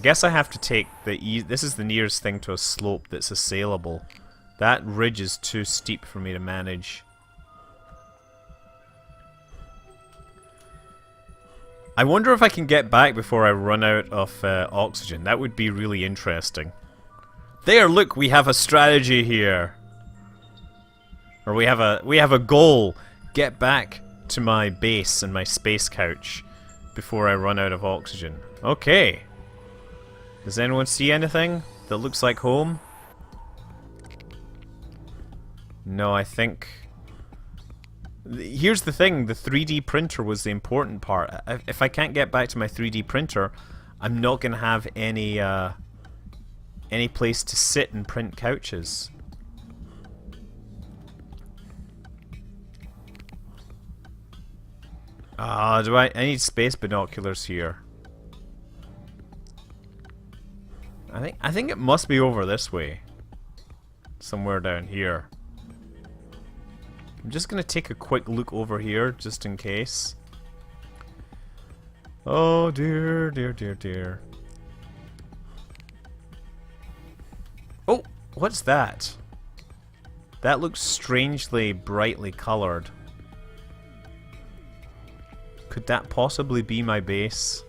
guess I have to take the this is the nearest thing to a slope that's assailable. That ridge is too steep for me to manage. I wonder if I can get back before I run out of oxygen. That would be really interesting. There, look, we have a strategy here. Or we have a goal. Get back to my base and my space couch before I run out of oxygen. Okay. Does anyone see anything that looks like home? No, I think... Here's the thing, the 3D printer was the important part. If I can't get back to my 3D printer, I'm not going to have any place to sit and print couches. I need space binoculars here. I think it must be over this way. Somewhere down here. I'm just gonna take a quick look over here, just in case. Oh dear, dear, dear, dear. Oh, what's that? That looks strangely brightly colored. Could that possibly be my base?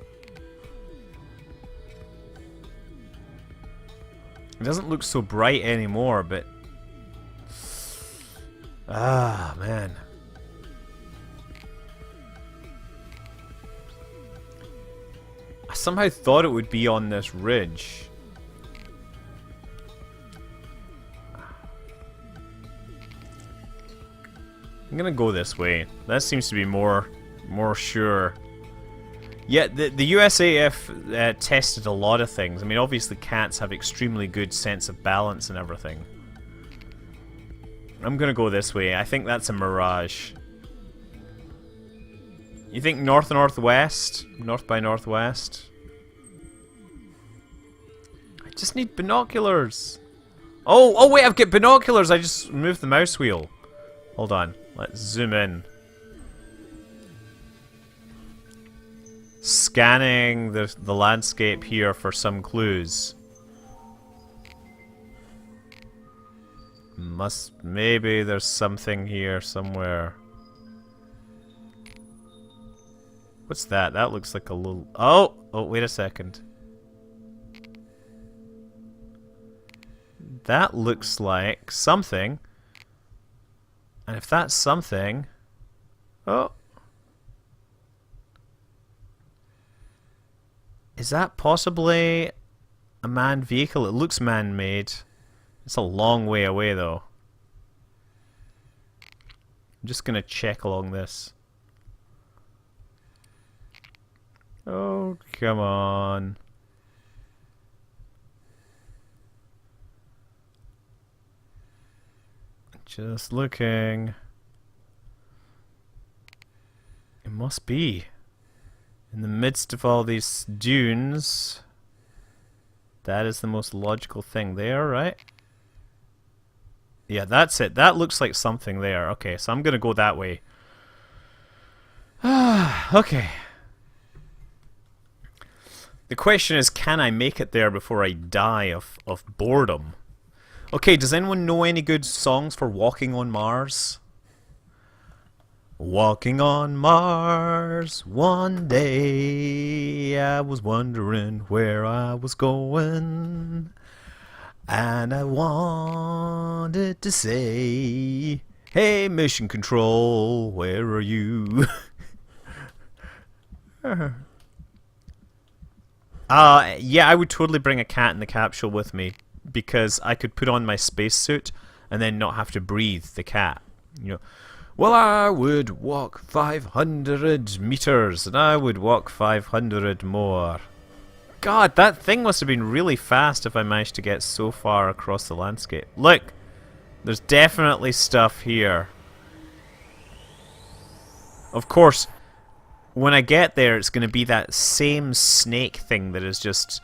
It doesn't look so bright anymore, but... Ah, man. I somehow thought it would be on this ridge. I'm gonna go this way. That seems to be more sure. Yeah, the USAF tested a lot of things. I mean, obviously cats have extremely good sense of balance and everything. I'm gonna go this way. I think that's a mirage. You think north-northwest? North by northwest? I just need binoculars. Oh wait, I've got binoculars. I just moved the mouse wheel. Hold on. Let's zoom in. Scanning the landscape here for some clues. Maybe there's something here somewhere. What's that? That looks like a little... Oh, wait a second. That looks like something. And if that's something... Oh. Is that possibly a manned vehicle? It looks man-made. It's a long way away, though. I'm just gonna check along this. Oh, come on. Just looking. It must be. In the midst of all these dunes, that is the most logical thing there, right? Yeah, that's it. That looks like something there. Okay, so I'm gonna go that way. Okay. The question is, can I make it there before I die of boredom? Okay, does anyone know any good songs for Walking on Mars? Walking on Mars, one day I was wondering where I was going, and I wanted to say, hey, Mission Control, where are you? Yeah, I would totally bring a cat in the capsule with me, because I could put on my spacesuit and then not have to breathe the cat, you know. Well, I would walk 500 meters, and I would walk 500 more. God, that thing must have been really fast if I managed to get so far across the landscape. Look! There's definitely stuff here. Of course, when I get there, it's going to be that same snake thing that is just,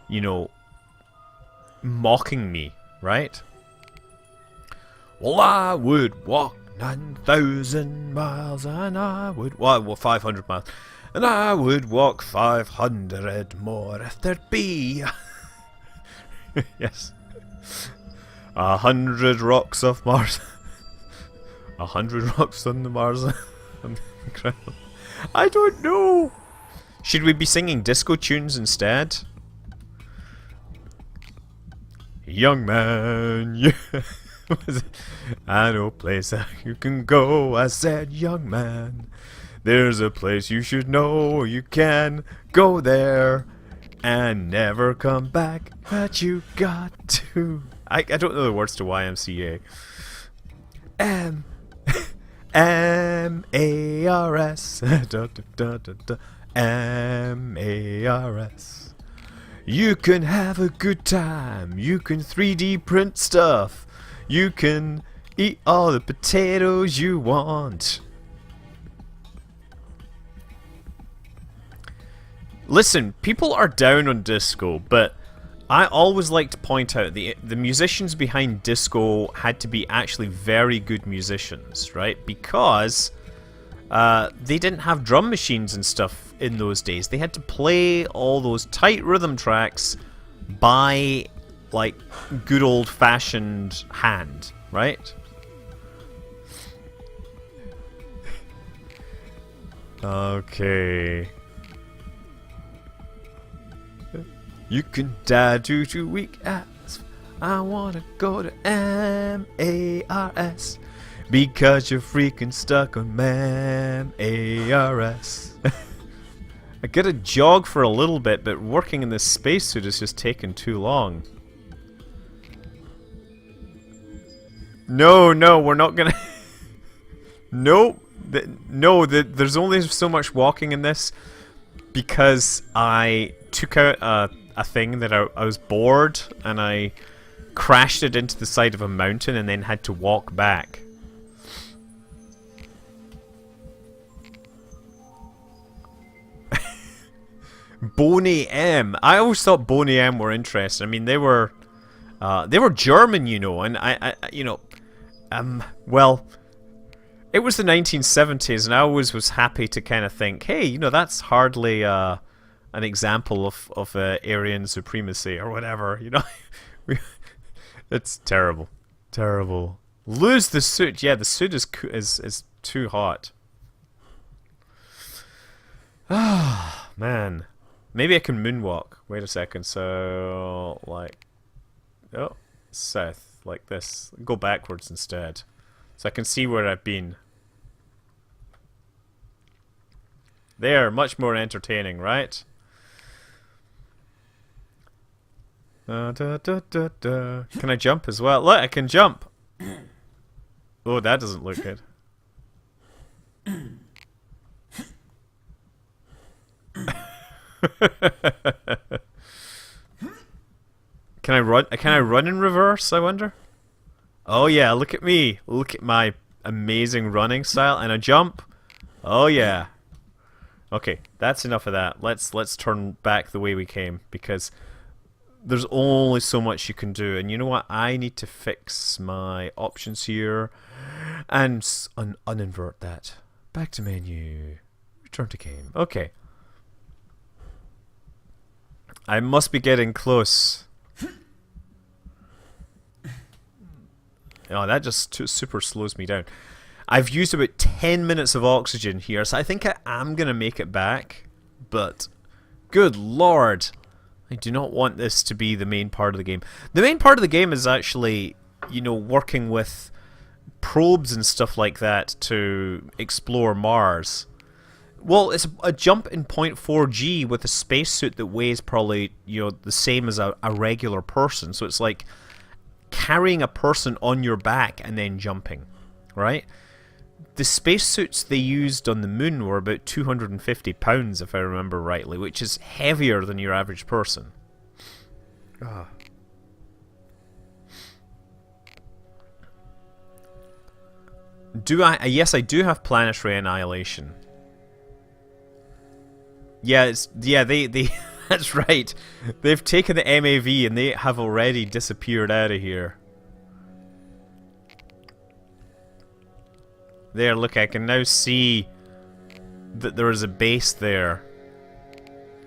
you know, mocking me, right? Well, I would walk 9,000 miles, and I would... Well, 500 miles. And I would walk 500 more if there'd be... Yes. 100 rocks off Mars. 100 rocks on the Mars. Incredible. I don't know. Should we be singing disco tunes instead? Young man, yeah. I know a place that you can go. I said, young man, there's a place you should know. You can go there and never come back, but you got to. I don't know the words to YMCA. M-A-R-S da, da, da, da, da. M-A-R-S. You can have a good time. You can 3D print stuff. You can eat all the potatoes you want. Listen, people are down on disco, but I always like to point out the musicians behind disco had to be actually very good musicians, right? Because they didn't have drum machines and stuff in those days. They had to play all those tight rhythm tracks by, like, good old-fashioned hand, right? Okay. You can die due to weak ass. I wanna go to M-A-R-S because you're freaking stuck on M-A-R-S. I gotta jog for a little bit, but working in this spacesuit is just taking too long. No, we're not gonna... Nope. There's only so much walking in this because I took out a thing that I was bored, and I crashed it into the side of a mountain and then had to walk back. Boney M. I always thought Boney M were interesting. I mean, they were German, you know, and I you know, well, it was the 1970s, and I always was happy to kind of think, hey, you know, that's hardly an example of Aryan supremacy or whatever, you know. It's terrible, terrible. Lose the suit. Yeah, the suit is too hot. Ah, man. Maybe I can moonwalk. Wait a second. So, like, oh, south, like this. Go backwards instead, so I can see where I've been. There, much more entertaining, right? Can I jump as well? Look, I can jump. Oh, that doesn't look good. Can I run? Can I run in reverse, I wonder? Oh yeah, look at me. Look at my amazing running style, and a jump. Oh yeah. Okay, that's enough of that. Let's turn back the way we came, because there's only so much you can do. And you know what? I need to fix my options here and uninvert that. Back to menu. Return to game. Okay. I must be getting close. Oh, that just super slows me down. I've used about 10 minutes of oxygen here, so I think I am going to make it back. But, good lord, I do not want this to be the main part of the game. The main part of the game is actually, you know, working with probes and stuff like that to explore Mars. Well, it's a jump in 0.4G with a spacesuit that weighs probably, you know, the same as a regular person. So it's like carrying a person on your back and then jumping, right? The spacesuits they used on the moon were about 250 pounds, if I remember rightly, which is heavier than your average person. Ah. Do I? Yes, I do have planetary annihilation. Yeah, they that's right. They've taken the MAV and they have already disappeared out of here. There, look, I can now see that there is a base there.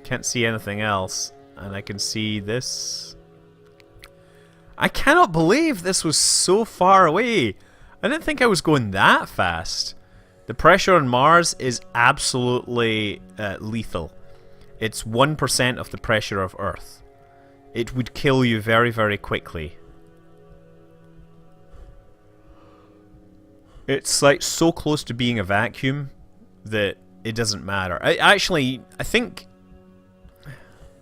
Can't see anything else. And I can see this. I cannot believe this was so far away. I didn't think I was going that fast. The pressure on Mars is absolutely lethal. It's 1% of the pressure of Earth. It would kill you very, very quickly. It's like so close to being a vacuum that it doesn't matter. I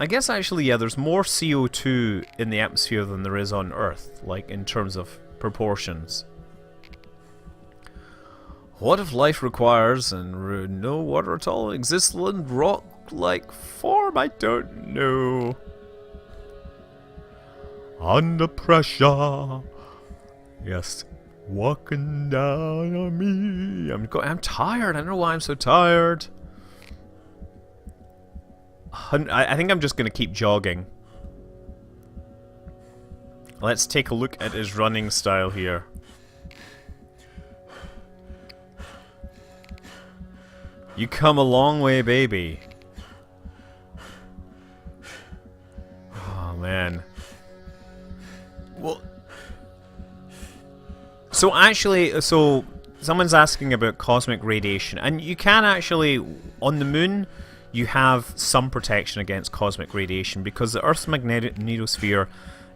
guess actually, yeah, there's more CO2 in the atmosphere than there is on Earth, like in terms of proportions. What if life requires and no water at all exists in rock-like form? I don't know. Under pressure. Yes. Walking down on me. I'm tired. I don't know why I'm so tired. I think I'm just going to keep jogging. Let's take a look at his running style here. You come a long way, baby. Oh, man. Well, so actually, someone's asking about cosmic radiation, and you can actually, on the moon, you have some protection against cosmic radiation because the Earth's magnetosphere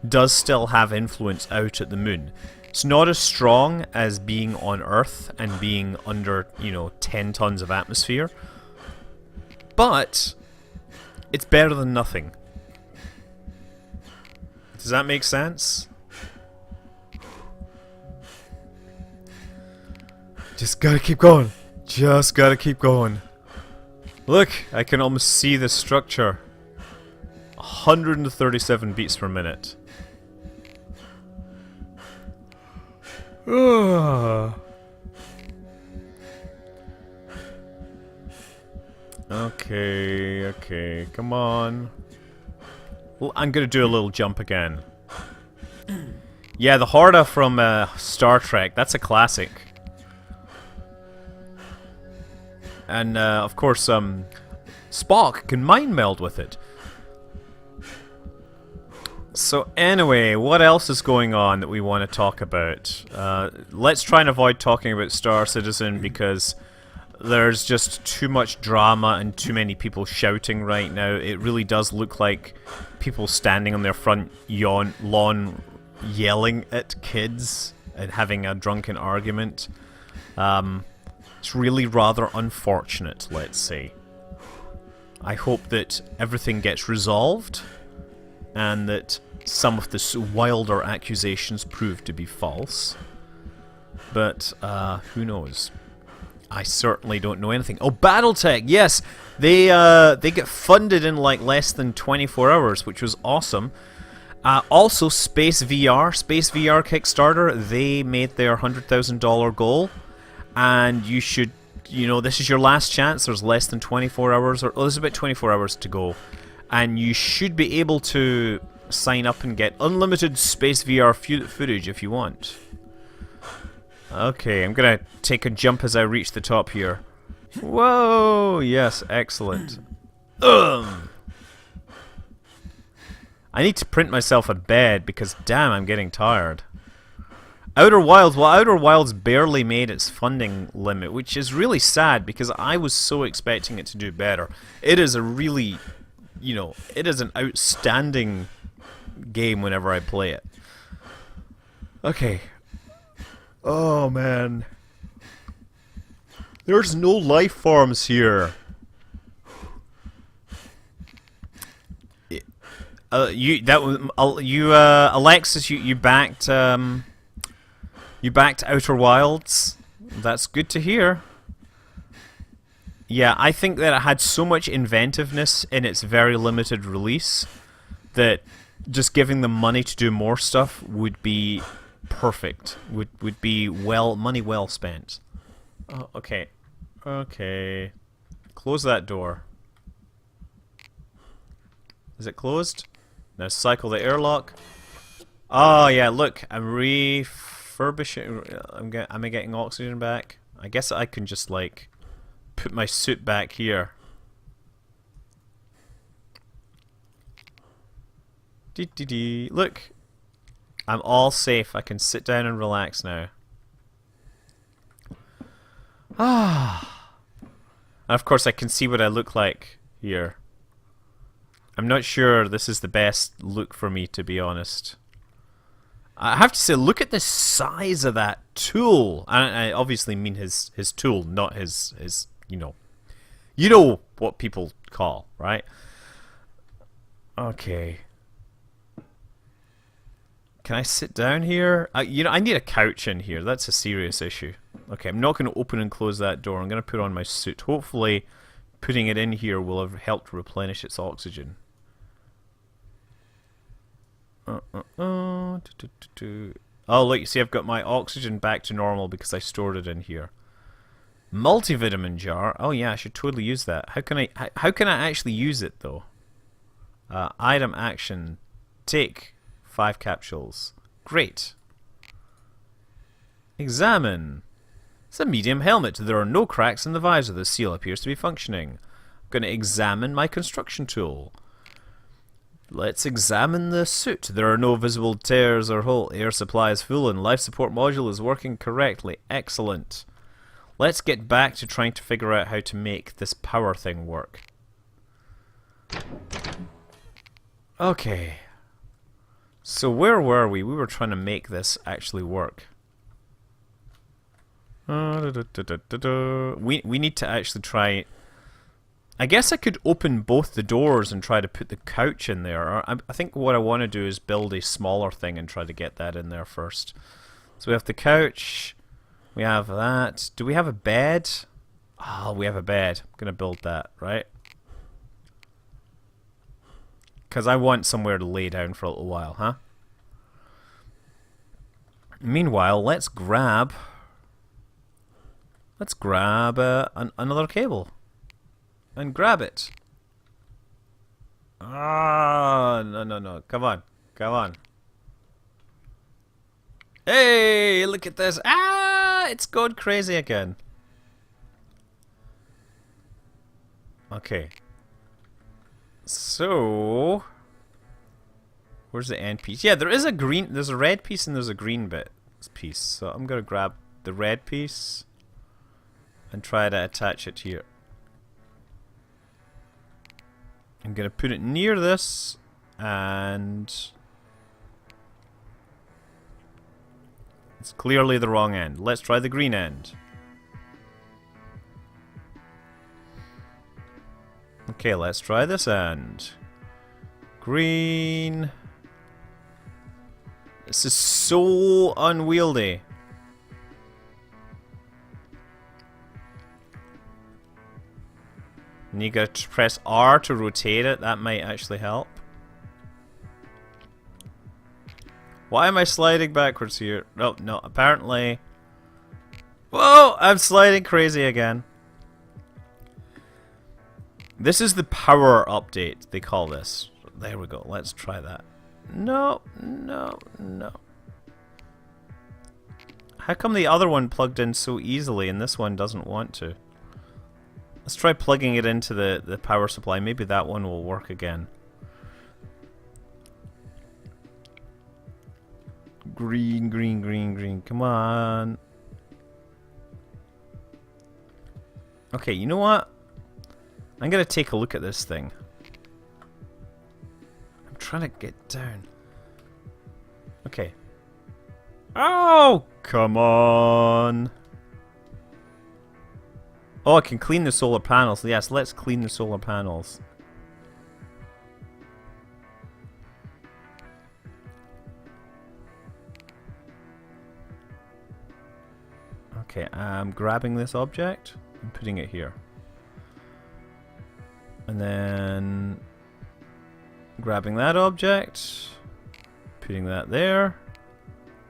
does still have influence out at the moon. It's not as strong as being on Earth and being under, you know, 10 tons of atmosphere, but it's better than nothing. Does that make sense? Just gotta keep going. Just gotta keep going. Look, I can almost see the structure. 137 beats per minute. Okay, come on. Well, I'm gonna do a little jump again. Yeah, the Horda from Star Trek, that's a classic. And of course, Spock can mind meld with it. So anyway, what else is going on that we want to talk about? Let's try and avoid talking about Star Citizen because there's just too much drama and too many people shouting right now. It really does look like people standing on their front lawn yelling at kids and having a drunken argument. It's really rather unfortunate, let's say. I hope that everything gets resolved and that some of the wilder accusations prove to be false. But who knows? I certainly don't know anything. Oh, BattleTech, yes, they get funded in like less than 24 hours, which was awesome. Also, Space VR Kickstarter, they made their $100,000 goal, and you should, this is your last chance. There's less than 24 hours, or there's about 24 hours to go, and you should be able to sign up and get unlimited Space VR footage if you want. Okay, I'm gonna take a jump as I reach the top here. Whoa! Yes, excellent. I need to print myself a bed because, damn, I'm getting tired. Outer Wilds, well, Outer Wilds barely made its funding limit, which is really sad because I was so expecting it to do better. It is a really, it is an outstanding game whenever I play it. Okay. Oh, man. There's no life forms here. Alexis, you backed Outer Wilds. That's good to hear. Yeah, I think that it had so much inventiveness in its very limited release that just giving them money to do more stuff would be perfect. Would be money well spent. Oh, okay. Okay. Close that door. Is it closed? Now cycle the airlock. Oh yeah, look, I'm refurbishing. Am I getting oxygen back? I guess I can just like put my suit back here. Look, I'm all safe. I can sit down and relax now. Ah. And of course I can see what I look like here. I'm not sure this is the best look for me, to be honest. I have to say, look at the size of that tool. I obviously mean his tool, not his you know what people call, right? Okay. Can I sit down here? I need a couch in here. That's a serious issue. Okay, I'm not going to open and close that door. I'm going to put on my suit. Hopefully, putting it in here will have helped replenish its oxygen. Oh, look, you see I've got my oxygen back to normal because I stored it in here. Multivitamin jar. Oh yeah, I should totally use that. How can I actually use it though? Item action. Take 5 capsules. Great. Examine. It's a medium helmet. There are no cracks in the visor. The seal appears to be functioning. I'm going to examine my construction tool. Let's examine the suit. There are no visible tears or holes. Air supply is full and life support module is working correctly. Excellent. Let's get back to trying to figure out how to make this power thing work. Okay. So where were we? We were trying to make this actually work. We need to actually try... I guess I could open both the doors and try to put the couch in there. Or I think what I want to do is build a smaller thing and try to get that in there first. So we have the couch. We have that. Do we have a bed? Oh, we have a bed. I'm going to build that, right? Because I want somewhere to lay down for a little while, huh? Meanwhile, let's grab another cable and grab it. Ah, no. Come on. Hey, look at this. Ah, it's gone crazy again. Okay. So, where's the end piece? Yeah, there's a red piece and there's a green piece. So I'm gonna grab the red piece and try to attach it here. I'm gonna put it near this, and it's clearly the wrong end. Let's try the green end. Okay, let's try this end. Green. This is so unwieldy. And you gotta press R to rotate it. That might actually help. Why am I sliding backwards here? Oh, no, apparently... Whoa! I'm sliding crazy again. This is the power update, they call this. There we go, let's try that. No. How come the other one plugged in so easily and this one doesn't want to? Let's try plugging it into the power supply. Maybe that one will work again. Green. Come on. Okay, you know what? I'm gonna take a look at this thing. I'm trying to get down. Okay. Oh, come on. Oh, I can clean the solar panels. Yes, let's clean the solar panels. Okay, I'm grabbing this object and putting it here. And then grabbing that object, putting that there.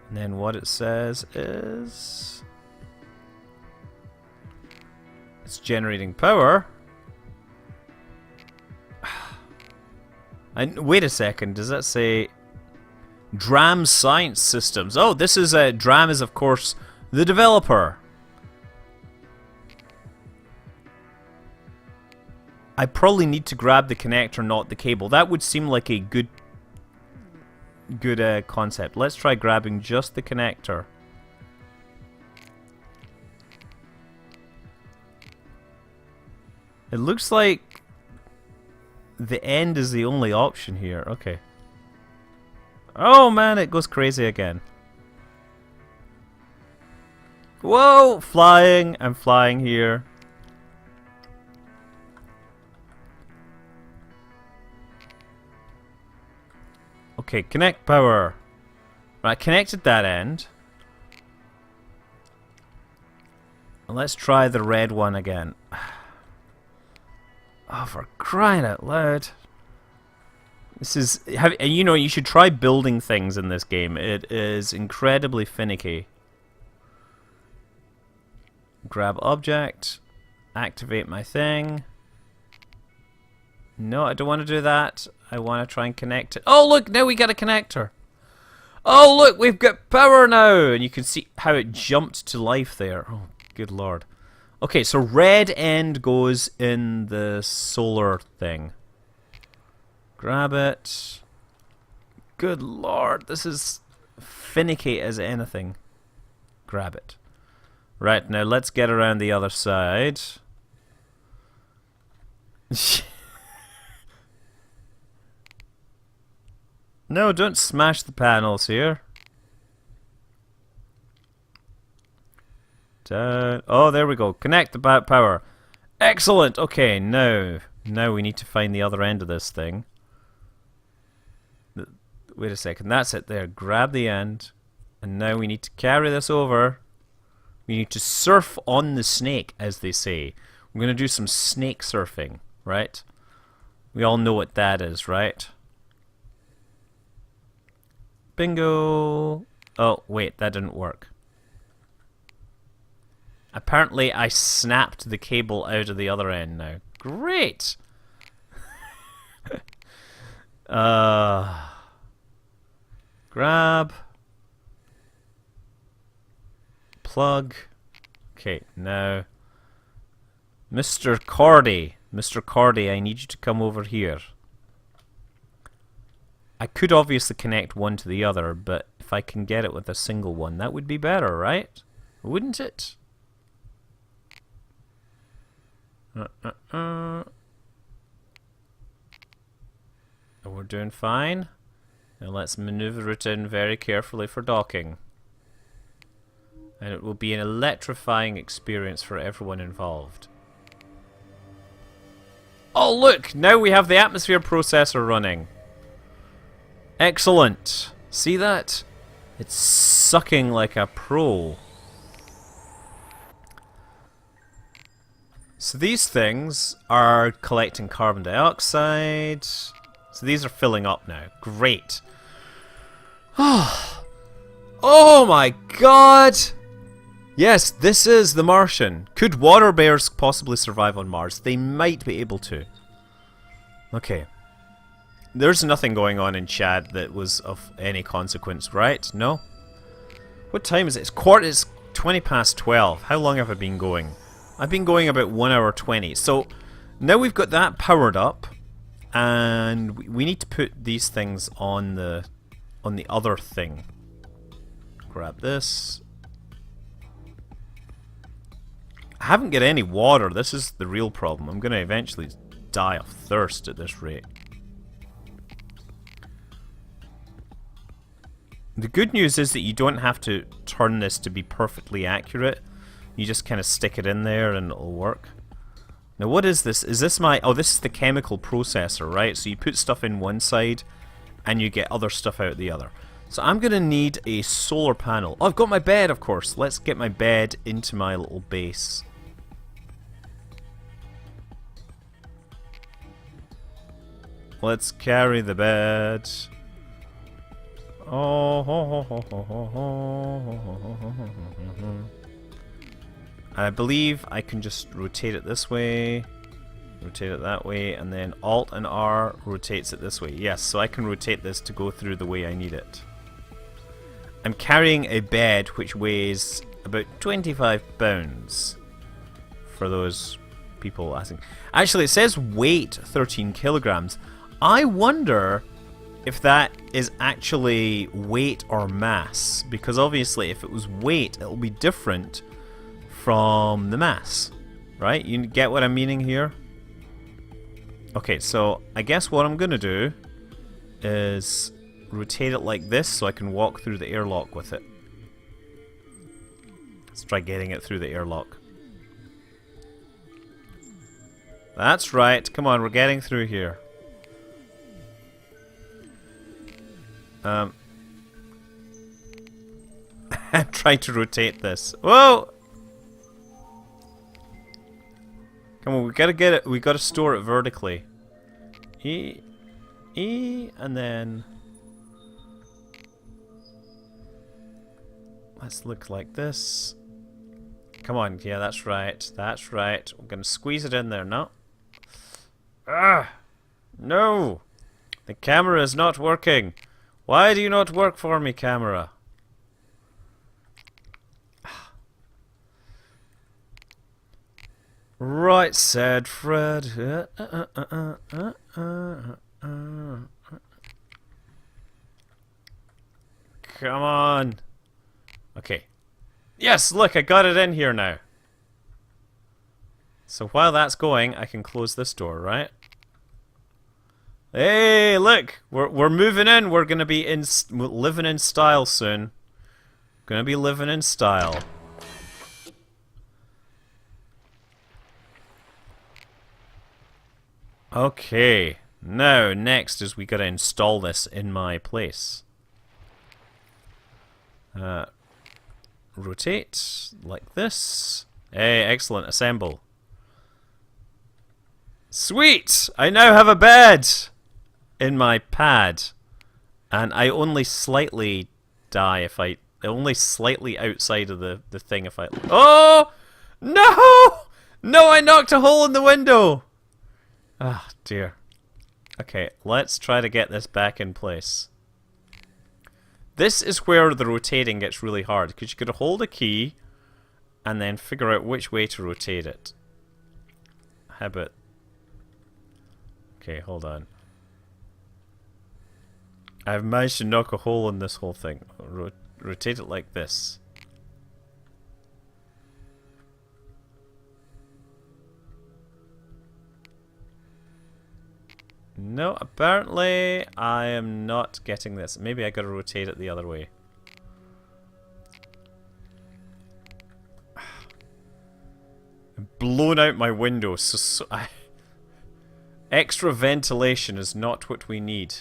And then what it says is... it's generating power. And wait a second, does that say Dram Science Systems? Oh, this is Dram is of course the developer. I probably need to grab the connector, not the cable. That would seem like a good concept. Let's try grabbing just the connector. It looks like the end is the only option here. Okay. Oh man, it goes crazy again. Whoa! Flying! I'm flying here. Okay, connect power. Right, connected that end. And let's try the red one again. Oh, for crying out loud. This is... you know, you should try building things in this game. It is incredibly finicky. Grab object. Activate my thing. No, I don't want to do that. I want to try and connect it. Oh, look! Now we got a connector. Oh, look! We've got power now! And you can see how it jumped to life there. Oh, good lord. Okay, so red end goes in the solar thing. Grab it. Good lord, this is finicky as anything. Grab it. Right, now let's get around the other side. No, don't smash the panels here. Oh, there we go. Connect the power. Excellent. Okay, now we need to find the other end of this thing. Wait a second. That's it there. Grab the end. And now we need to carry this over. We need to surf on the snake, as they say. We're going to do some snake surfing, right? We all know what that is, right? Bingo. Oh, wait, that didn't work. Apparently, I snapped the cable out of the other end now. Great! Grab. Plug. Okay, now. Mr. Cordy. Mr. Cordy, I need you to come over here. I could obviously connect one to the other, but if I can get it with a single one, that would be better, right? Wouldn't it? We're doing fine. Now let's maneuver it in very carefully for docking. And it will be an electrifying experience for everyone involved. Oh look! Now we have the atmosphere processor running. Excellent. See that? It's sucking like a pro. So these things are collecting carbon dioxide. So these are filling up now. Great. Oh my god! Yes, this is the Martian. Could water bears possibly survive on Mars? They might be able to. Okay. There's nothing going on in chat that was of any consequence, right? No? What time is it? It's 20 past 12. How long have I been going? I've been going about 1 hour 20. So, now we've got that powered up. And we need to put these things on the other thing. Grab this. I haven't got any water. This is the real problem. I'm going to eventually die of thirst at this rate. The good news is that you don't have to turn this to be perfectly accurate. You just kind of stick it in there and it'll work. Now what is this? Is this my... Oh, this is the chemical processor, right? So you put stuff in one side and you get other stuff out the other. So I'm going to need a solar panel. Oh, I've got my bed, of course. Let's get my bed into my little base. Let's carry the bed. I believe I can just rotate it this way, rotate it that way, and then Alt and R rotates it this way. Yes, so I can rotate this to go through the way I need it. I'm carrying a bed which weighs about 25 pounds for those people asking. Actually, it says weight 13 kilograms. I wonder if that is actually weight or mass, because obviously if it was weight, it'll be different from the mass, right? You get what I'm meaning here? Okay, so I guess what I'm gonna do is rotate it like this so I can walk through the airlock with it. Let's try getting it through the airlock. That's right, come on, we're getting through here. I'm trying to rotate this. Whoa! Come on, we gotta get it. We gotta store it vertically. E, and then let's look like this. Come on, yeah, that's right. That's right. We're gonna squeeze it in there. No. Ah, no! The camera is not working. Why do you not work for me, camera? Right, said Fred. Come on. Okay. Yes, look, I got it in here now. So while that's going, I can close this door, right? Hey, look, we're moving in. We're gonna be living in style soon. Gonna be living in style. Okay, now next is we gotta install this in my place. Rotate like this. Hey, excellent. Assemble. Sweet! I now have a bed in my pad, and I only slightly die if I only slightly outside of the thing if I... Oh! No! No, I knocked a hole in the window! Ah, dear. Okay, let's try to get this back in place. This is where the rotating gets really hard, because you could hold a key and then figure out which way to rotate it. How about... Okay, hold on. I've managed to knock a hole in this whole thing. Rotate it like this. No, apparently I am not getting this. Maybe I gotta rotate it the other way. I've blown out my window, extra ventilation is not what we need.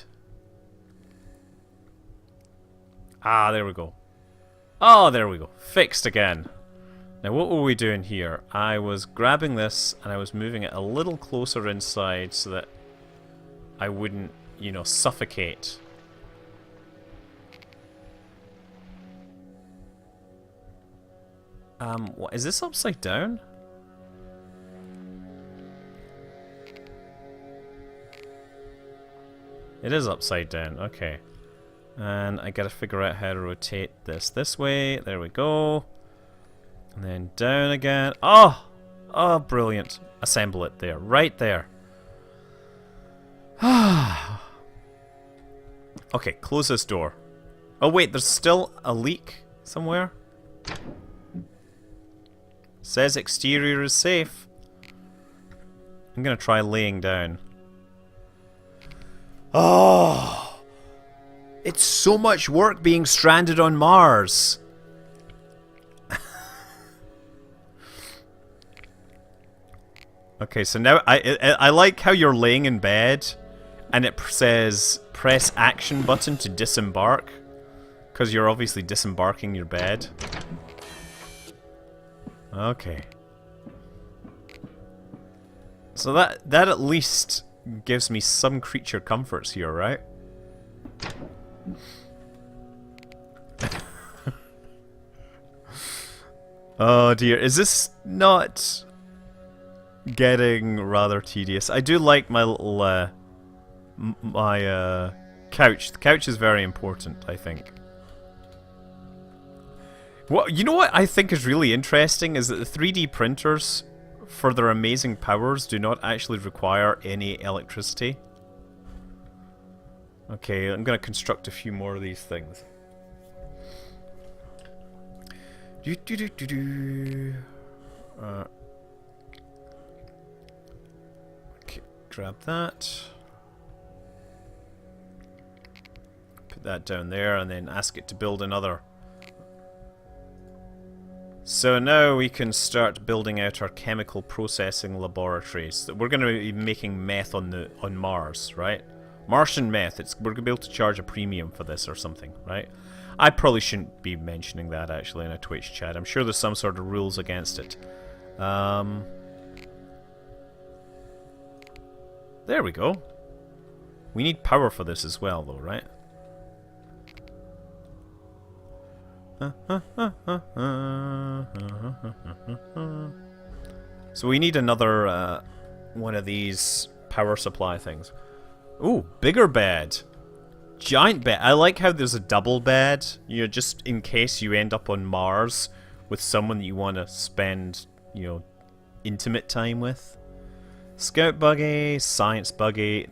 Ah, there we go. Oh, there we go. Fixed again. Now, what were we doing here? I was grabbing this and I was moving it a little closer inside so that I wouldn't, you know, suffocate. What, is this upside down? It is upside down, okay. And I gotta figure out how to rotate this way. There we go. And then down again. Oh! Oh, brilliant. Assemble it there. Right there. Okay, close this door. Oh wait, there's still a leak somewhere. Says exterior is safe. I'm gonna try laying down. Oh! It's so much work being stranded on Mars. Okay, so now I like how you're laying in bed and it says press action button to disembark, because you're obviously disembarking your bed. Okay. So that at least gives me some creature comforts here, right? Oh dear, is this not getting rather tedious? I do like my little couch. The couch is very important, I think. What, you know what I think is really interesting is that the 3D printers, for their amazing powers, do not actually require any electricity. Okay, I'm gonna construct a few more of these things. Okay, grab that. Put that down there and then ask it to build another. So now we can start building out our chemical processing laboratories. We're going to be making meth on Mars, right? Martian meth. We're going to be able to charge a premium for this or something, right? I probably shouldn't be mentioning that actually in a Twitch chat. I'm sure there's some sort of rules against it. There we go. We need power for this as well, though, right? So we need another one of these power supply things. Ooh, bigger bed. Giant bed. I like how there's a double bed, you know, just in case you end up on Mars with someone that you want to spend, you know, intimate time with. Scout buggy, science buggy.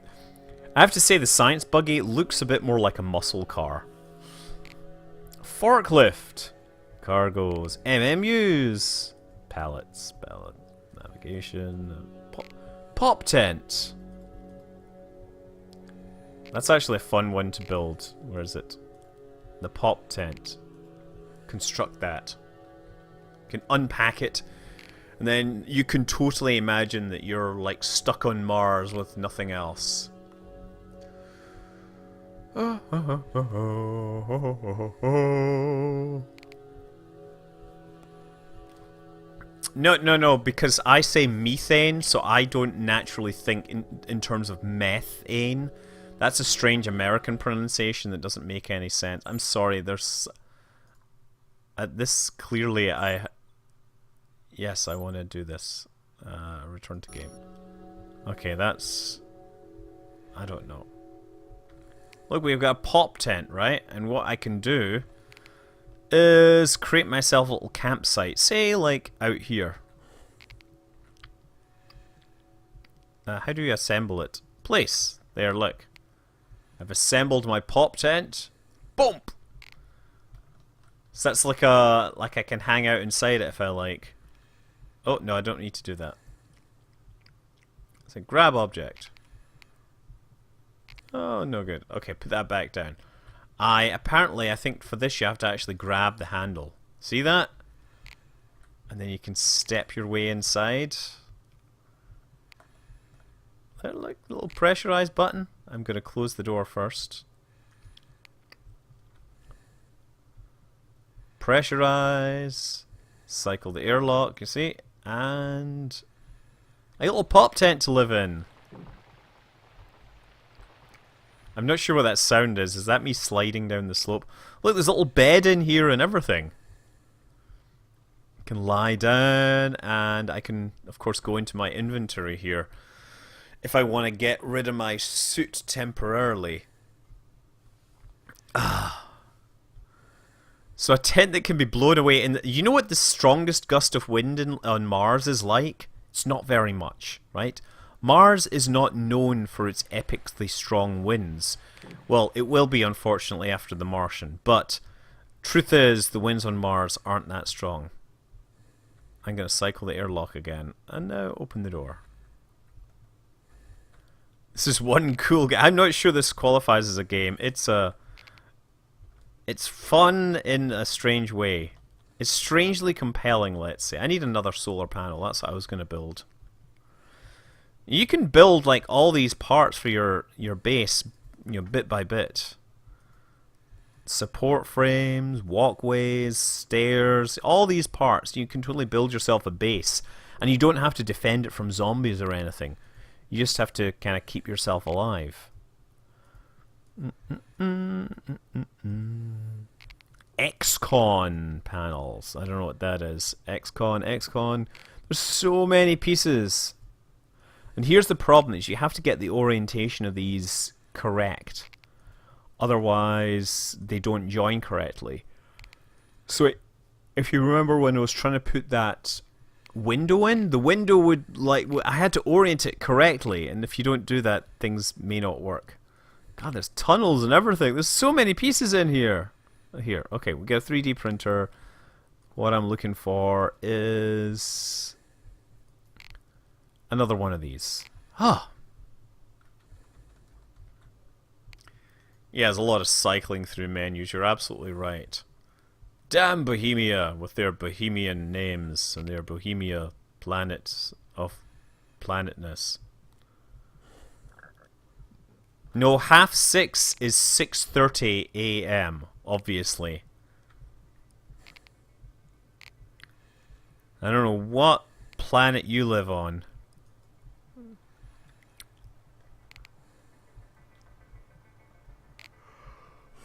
I have to say the science buggy looks a bit more like a muscle car. Forklift. Cargoes. MMUs. Pallets. Pallet. Navigation. Pop tent. That's actually a fun one to build. Where is it? The pop tent. Construct that. You can unpack it. And then you can totally imagine that you're like stuck on Mars with nothing else. No, because I say methane, so I don't naturally think in terms of methane. That's a strange American pronunciation that doesn't make any sense. I'm sorry, there's... This clearly Yes, I want to do this. Return to game. Okay, that's... I don't know. Look, we've got a pop tent, right? And what I can do is create myself a little campsite. Say, like, out here. How do you assemble it? Place. There, look. I've assembled my pop tent. Boom! So that's like I can hang out inside it if I like. Oh, no, I don't need to do that. It's a grab object. Oh, no good. Okay, put that back down. Apparently, I think for this you have to actually grab the handle. See that? And then you can step your way inside. That like little pressurized button. I'm going to close the door first. Pressurize. Cycle the airlock, you see? And a little pop tent to live in. I'm not sure what that sound is. Is that me sliding down the slope? Look, there's a little bed in here and everything. I can lie down, and I can, of course, go into my inventory here if I want to get rid of my suit temporarily. So a tent that can be blown away. And you know what the strongest gust of wind on Mars is like? It's not very much, right? Mars is not known for its epically strong winds. Well, it will be, unfortunately, after The Martian. But truth is, the winds on Mars aren't that strong. I'm going to cycle the airlock again. And now open the door. This is one cool game. I'm not sure this qualifies as a game. It's fun in a strange way. It's strangely compelling, let's say. I need another solar panel. That's what I was going to build. You can build like all these parts for your base, you know, bit by bit. Support frames, walkways, stairs, all these parts. You can totally build yourself a base, and you don't have to defend it from zombies or anything. You just have to kind of keep yourself alive. XCON panels. I don't know what that is. XCON. There's so many pieces. And here's the problem, is you have to get the orientation of these correct. Otherwise, they don't join correctly. So if you remember when I was trying to put that window in, the window would, like, I had to orient it correctly, and if you don't do that, things may not work. God, there's tunnels and everything. There's so many pieces in here. Here, okay, we got a 3D printer. What I'm looking for is another one of these. Huh. Yeah, there's a lot of cycling through menus. You're absolutely right. Damn Bohemia with their Bohemian names and their Bohemia planets of planetness. No, 6:30 is 6:30 a.m. obviously. I don't know what planet you live on.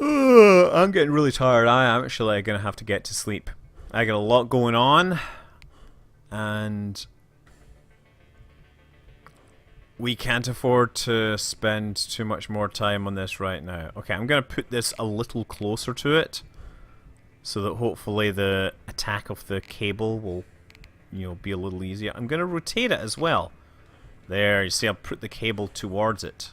I'm getting really tired. I am actually going to have to get to sleep. I got a lot going on, and we can't afford to spend too much more time on this right now. Okay, I'm going to put this a little closer to it, so that hopefully the attack of the cable will, you know, be a little easier. I'm going to rotate it as well. There, you see, I'll put the cable towards it.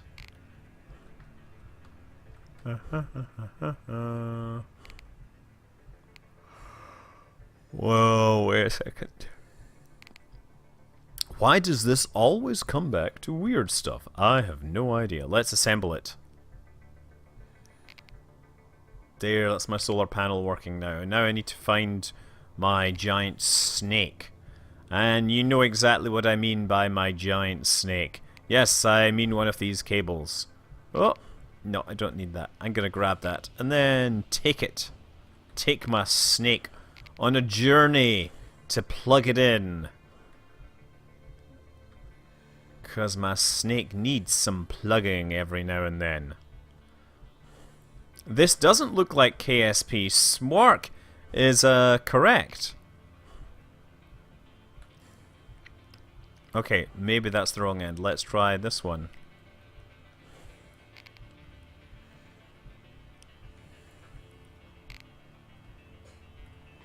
Whoa, wait a second. Why does this always come back to weird stuff? I have no idea. Let's assemble it. There, that's my solar panel working now. And now I need to find my giant snake. And you know exactly what I mean by my giant snake. Yes, I mean one of these cables. Oh, no, I don't need that. I'm gonna grab that. And then take it. Take my snake on a journey to plug it in. Because my snake needs some plugging every now and then. This doesn't look like KSP. Smork is correct. Okay, maybe that's the wrong end. Let's try this one.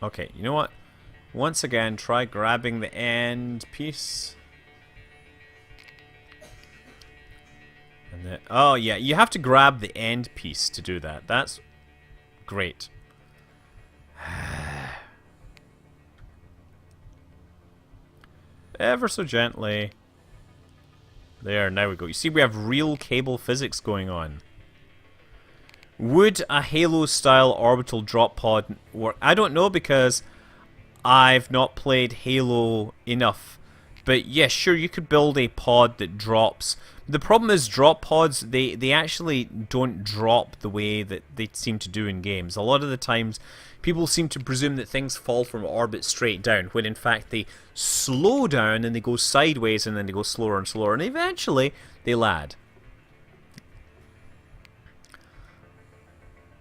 Okay, you know what? Once again, try grabbing the end piece. And then, oh yeah, you have to grab the end piece to do that. That's great. Ever so gently. There, now we go. You see, we have real cable physics going on. Would a Halo-style orbital drop pod work? I don't know, because I've not played Halo enough. But yeah, sure, you could build a pod that drops. The problem is drop pods, they actually don't drop the way that they seem to do in games. A lot of the times, people seem to presume that things fall from orbit straight down, when in fact they slow down and they go sideways and then they go slower and slower, and eventually they land.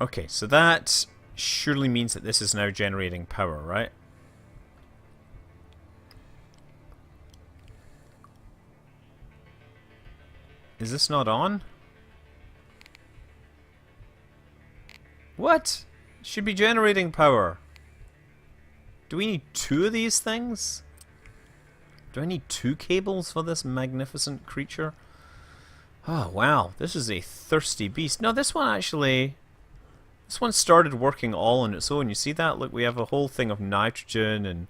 Okay, so that surely means that this is now generating power, right? Is this not on? What? It should be generating power. Do we need 2 of these things? Do I need 2 cables for this magnificent creature? Oh, wow. This is a thirsty beast. No, this one actually... This one started working all on its own. You see that? Look, we have a whole thing of nitrogen and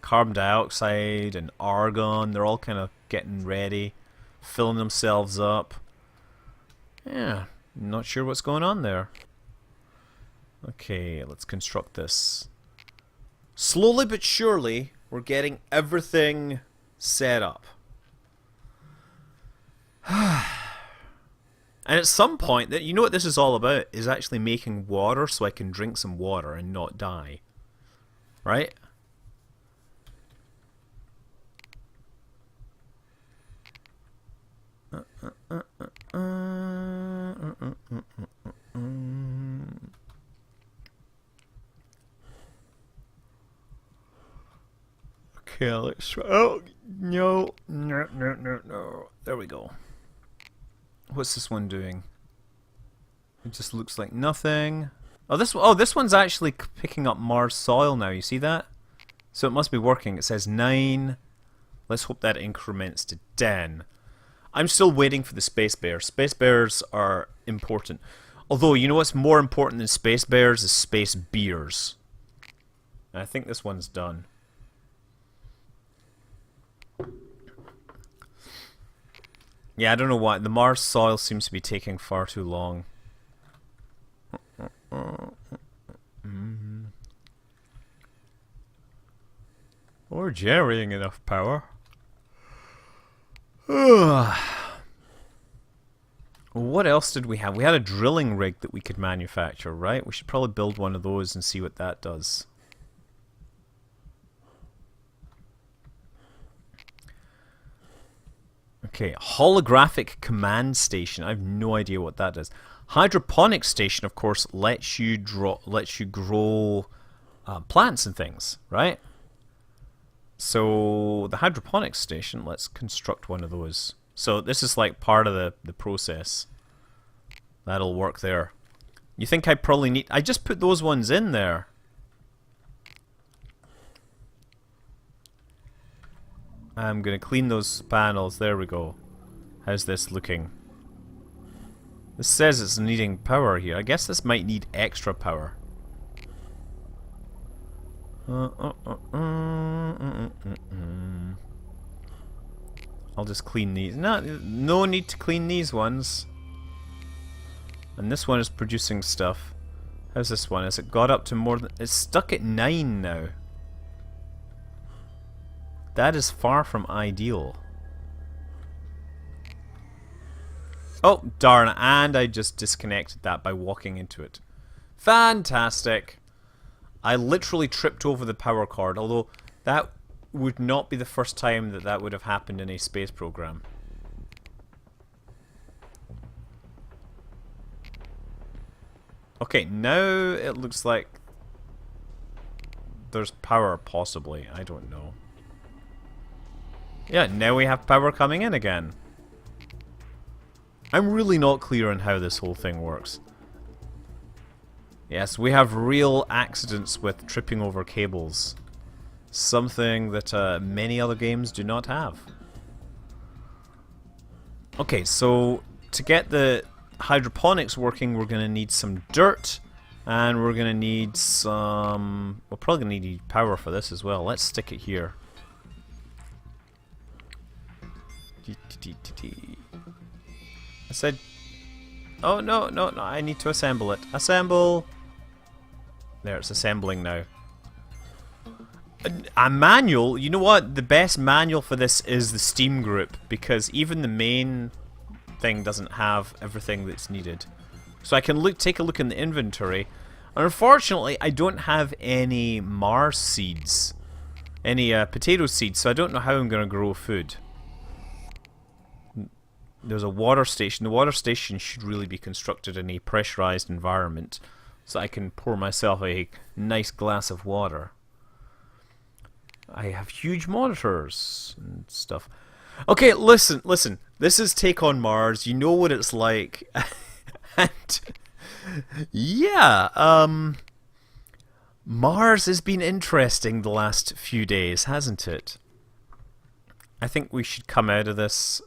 carbon dioxide and argon. They're all kind of getting ready, filling themselves up. Yeah, not sure what's going on there. Okay, let's construct this. Slowly but surely, we're getting everything set up. And at some point, you know what this is all about, is actually making water so I can drink some water and not die. Right? Okay, let's try. Oh, no. There we go. What's this one doing? It just looks like nothing. Oh, this one's actually picking up Mars soil now. You see that? So it must be working. It says 9. Let's hope that increments to 10. I'm still waiting for the space bears. Space bears are important. Although, you know what's more important than space bears is space beers. And I think this one's done. Yeah, I don't know why. The Mars soil seems to be taking far too long. We're generating enough power. What else did we have? We had a drilling rig that we could manufacture, right? We should probably build one of those and see what that does. Okay, holographic command station. I have no idea what that does. Hydroponic station, of course, lets you grow plants and things, right? So the hydroponic station, let's construct one of those. So this is like part of the process. That'll work there. You think I probably need... I just put those ones in there. I'm going to clean those panels. There we go. How's this looking? This says it's needing power here. I guess this might need extra power. I'll just clean these. No need to clean these ones. And this one is producing stuff. How's this one? Has it got up to more than... It's stuck at 9 now. That is far from ideal. Oh, darn, and I just disconnected that by walking into it. Fantastic. I literally tripped over the power cord, although that would not be the first time that that would have happened in a space program. Okay, now it looks like there's power, possibly. I don't know. Yeah, now we have power coming in again. I'm really not clear on how this whole thing works. Yes, we have real accidents with tripping over cables. Something that many other games do not have. Okay, so to get the hydroponics working, we're going to need some dirt. And we're going to need some... We're probably going to need power for this as well. Let's stick it here. I said... Oh, no, no, no. I need to assemble it. Assemble! There, it's assembling now. A manual? You know what? The best manual for this is the Steam group, because even the main thing doesn't have everything that's needed. So I can take a look in the inventory. Unfortunately, I don't have any Mars seeds. Any potato seeds, so I don't know how I'm going to grow food. There's a water station. The water station should really be constructed in a pressurized environment, so I can pour myself a nice glass of water. I have huge monitors and stuff. Okay, listen. This is Take on Mars. You know what it's like. And yeah, Mars has been interesting the last few days, hasn't it? I think we should come out of this,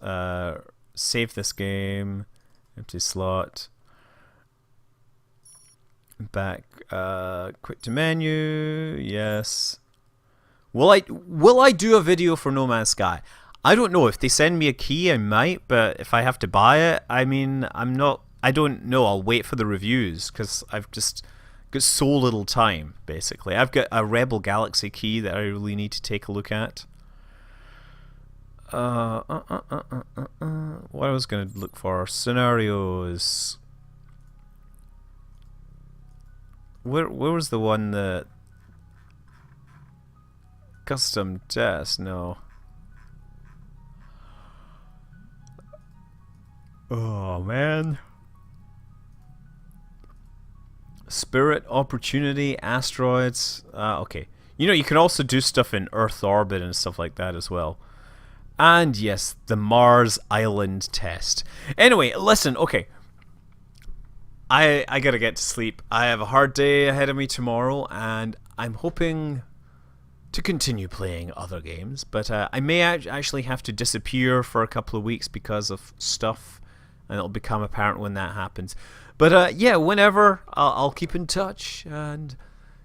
save this game, empty slot, back, quit to menu, yes. Will I do a video for No Man's Sky? I don't know. If they send me a key, I might, but if I have to buy it, I mean, I don't know. I'll wait for the reviews, because I've just got so little time, basically. I've got a Rebel Galaxy key that I really need to take a look at. What I was going to look for, scenarios. Where was the one that... Custom test, no. Oh, man. Spirit, opportunity, asteroids. Okay. You know, you can also do stuff in Earth orbit and stuff like that as well. And yes, the Mars Island test. Anyway, listen, okay. I gotta get to sleep. I have a hard day ahead of me tomorrow, and I'm hoping to continue playing other games, but I may actually have to disappear for a couple of weeks because of stuff, and it'll become apparent when that happens. But yeah, whenever, I'll keep in touch, and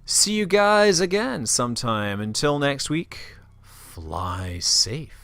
see you guys again sometime. Until next week, fly safe.